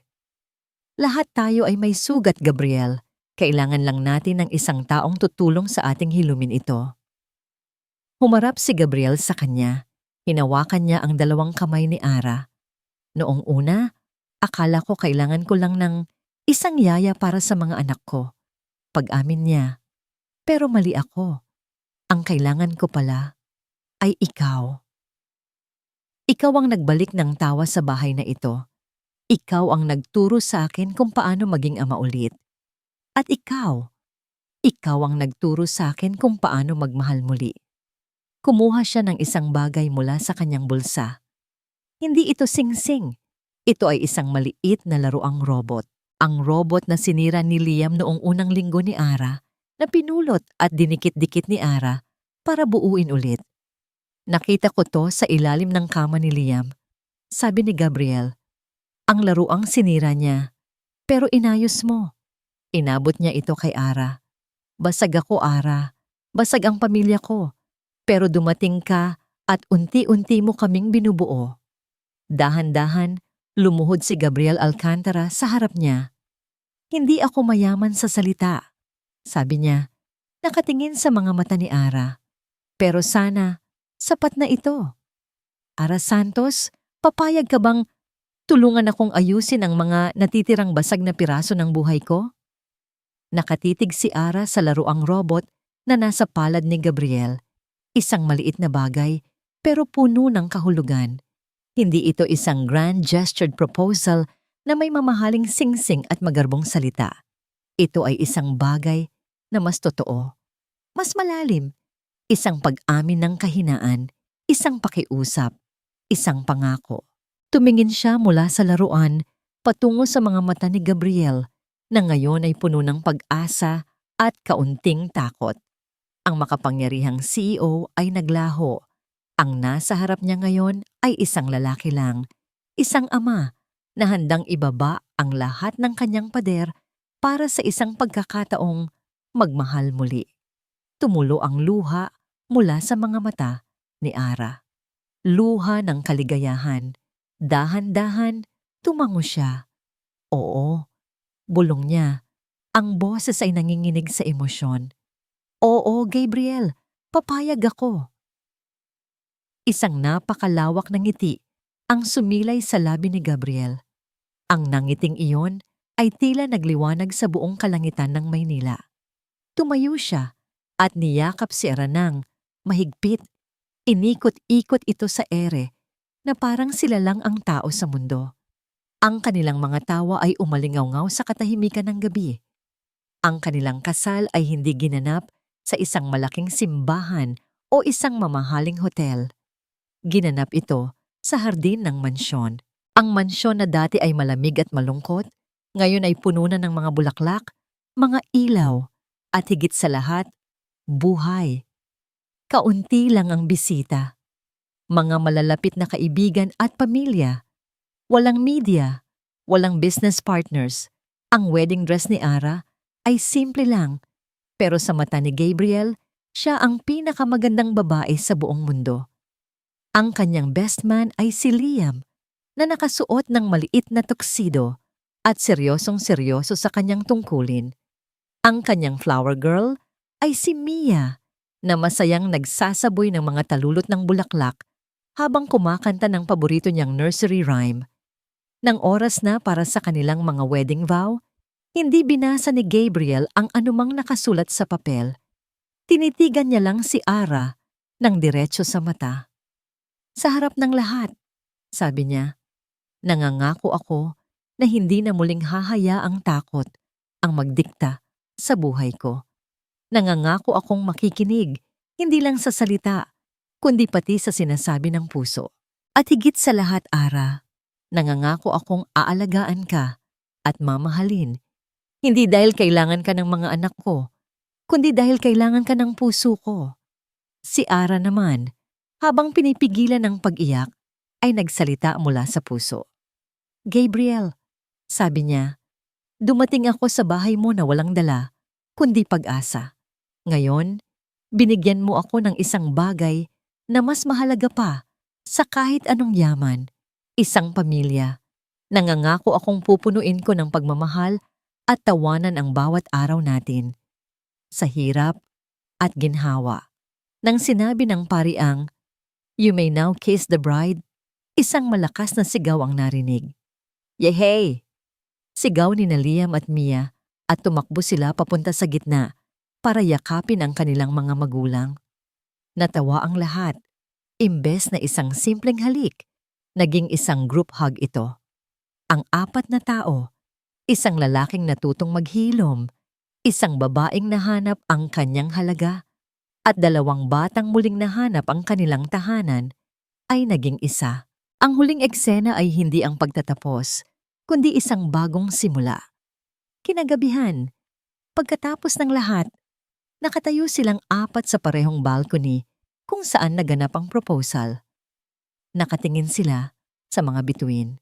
Lahat tayo ay may sugat, Gabriel. Kailangan lang natin ng isang taong tutulong sa ating hilumin ito. Humarap si Gabriel sa kanya. Hinawakan niya ang dalawang kamay ni Ara. Noong una, akala ko kailangan ko lang ng isang yaya para sa mga anak ko. Pag-amin niya. Pero mali ako. Ang kailangan ko pala ay ikaw. Ikaw ang nagbalik ng tawa sa bahay na ito. Ikaw ang nagturo sa akin kung paano maging ama ulit. At ikaw ang nagturo sa akin kung paano magmahal muli. Kumuha siya ng isang bagay mula sa kanyang bulsa. Hindi ito singsing. Ito ay isang maliit na laruang robot. Ang robot na sinira ni Liam noong unang linggo ni Ara, na pinulot at dinikit-dikit ni Ara para buuin ulit. Nakita ko to sa ilalim ng kama ni Liam. Sabi ni Gabriel, ang laruang sinira niya, pero inayos mo. Inabot niya ito kay Ara. Basag ako, Ara. Basag ang pamilya ko. Pero dumating ka at unti-unti mo kaming binubuo. Dahan-dahan, lumuhod si Gabriel Alcantara sa harap niya. Hindi ako mayaman sa salita, sabi niya, nakatingin sa mga mata ni Ara. Pero sana, sapat na ito. Ara Santos, papayag ka bang tulungan akong ayusin ang mga natitirang basag na piraso ng buhay ko? Nakatitig si Ara sa laruang robot na nasa palad ni Gabriel. Isang maliit na bagay, pero puno ng kahulugan. Hindi ito isang grand gestured proposal na may mamahaling singsing at magarbong salita. Ito ay isang bagay na mas totoo, mas malalim, isang pag-amin ng kahinaan, isang pakiusap, isang pangako. Tumingin siya mula sa laruan patungo sa mga mata ni Gabriel na ngayon ay puno ng pag-asa at kaunting takot. Ang makapangyarihang CEO ay naglaho. Ang nasa harap niya ngayon ay isang lalaki lang, isang ama na handang ibaba ang lahat ng kanyang pader para sa isang pagkakataong magmahal muli. Tumulo ang luha mula sa mga mata ni Ara. Luha ng kaligayahan. Dahan-dahan, tumango siya. Oo, bulong niya. Ang boses ay nanginginig sa emosyon. Oo, Gabriel, papayag ako. Isang napakalawak na ngiti ang sumilay sa labi ni Gabriel. Ang nangiting iyon ay tila nagliwanag sa buong kalangitan ng Maynila. Tumayo siya at niyakap si Aranang, mahigpit. Inikot-ikot ito sa ere na parang sila lang ang tao sa mundo. Ang kanilang mga tawa ay umalingaw-ngaw sa katahimikan ng gabi. Ang kanilang kasal ay hindi ginanap sa isang malaking simbahan o isang mamahaling hotel. Ginanap ito sa hardin ng mansyon. Ang mansyon na dati ay malamig at malungkot, ngayon ay puno na ng mga bulaklak, mga ilaw, At higit sa lahat, buhay. Kaunti lang ang bisita. Mga malalapit na kaibigan at pamilya. Walang media, walang business partners. Ang wedding dress ni Ara ay simple lang, pero sa mata ni Gabriel, siya ang pinakamagandang babae sa buong mundo. Ang kanyang best man ay si Liam, na nakasuot ng maliit na tuxedo at seryosong-seryoso sa kanyang tungkulin. Ang kanyang flower girl ay si Mia, na masayang nagsasaboy ng mga talulot ng bulaklak habang kumakanta ng paborito niyang nursery rhyme. Nang oras na para sa kanilang mga wedding vow, hindi binasa ni Gabriel ang anumang nakasulat sa papel. Tinitigan niya lang si Ara ng diretso sa mata. Sa harap ng lahat, sabi niya, nangangako ako na hindi na muling hahayaang takot ang magdikta sa buhay ko. Nangangako akong makikinig, hindi lang sa salita, kundi pati sa sinasabi ng puso. At higit sa lahat, Ara, nangangako akong aalagaan ka at mamahalin, hindi dahil kailangan ka ng mga anak ko, kundi dahil kailangan ka ng puso ko. Si Ara naman, habang pinipigilan ng pag-iyak, ay nagsalita mula sa puso. Gabriel, sabi niya, dumating ako sa bahay mo na walang dala, kundi pag-asa. Ngayon, binigyan mo ako ng isang bagay na mas mahalaga pa sa kahit anong yaman, isang pamilya. Nangangako akong pupunuin ko ng pagmamahal at tawanan ang bawat araw natin. Sa hirap at ginhawa. Nang sinabi ng pariang, "You may now kiss the bride," isang malakas na sigaw ang narinig. Yehey! Sigaw ni Liam at Mia at tumakbo sila papunta sa gitna para yakapin ang kanilang mga magulang. Natawa ang lahat. Imbes na isang simpleng halik, naging isang group hug ito. Ang apat na tao, isang lalaking natutong maghilom, isang babaeng nahanap ang kanyang halaga, at dalawang batang muling nahanap ang kanilang tahanan, ay naging isa. Ang huling eksena ay hindi ang pagtatapos, kundi isang bagong simula. Kinagabihan, pagkatapos ng lahat, nakatayo silang apat sa parehong balcony kung saan naganap ang proposal. Nakatingin sila sa mga bituin.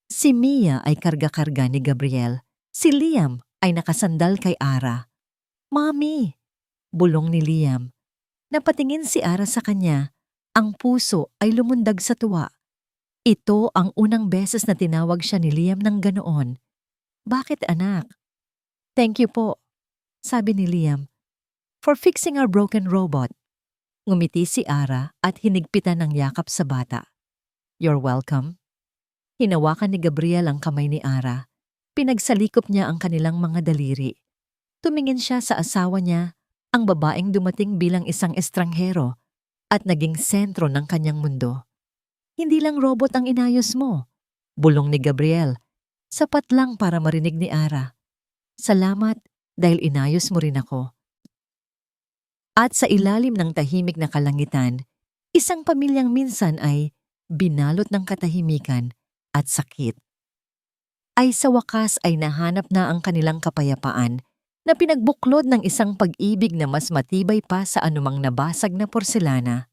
Si Mia ay karga-karga ni Gabriel. Si Liam ay nakasandal kay Ara. "Mami!" bulong ni Liam. Napatingin si Ara sa kanya. Ang puso ay lumundag sa tuwa. Ito ang unang beses na tinawag siya ni Liam ng ganoon. "Bakit, anak?" "Thank you po," sabi ni Liam, "for fixing our broken robot." Ngumiti si Ara at hinigpitan ng yakap sa bata. "You're welcome." Hinawakan ni Gabriel ang kamay ni Ara. Pinagsalikop niya ang kanilang mga daliri. Tumingin siya sa asawa niya, ang babaeng dumating bilang isang estranghero at naging sentro ng kanyang mundo. "Hindi lang robot ang inayos mo," bulong ni Gabriel. Sapat lang para marinig ni Ara. "Salamat dahil inayos mo rin ako." At sa ilalim ng tahimik na kalangitan, isang pamilyang minsan ay binalot ng katahimikan at sakit, ay sa wakas ay nahanap na ang kanilang kapayapaan na pinagbuklod ng isang pag-ibig na mas matibay pa sa anumang nabasag na porselana.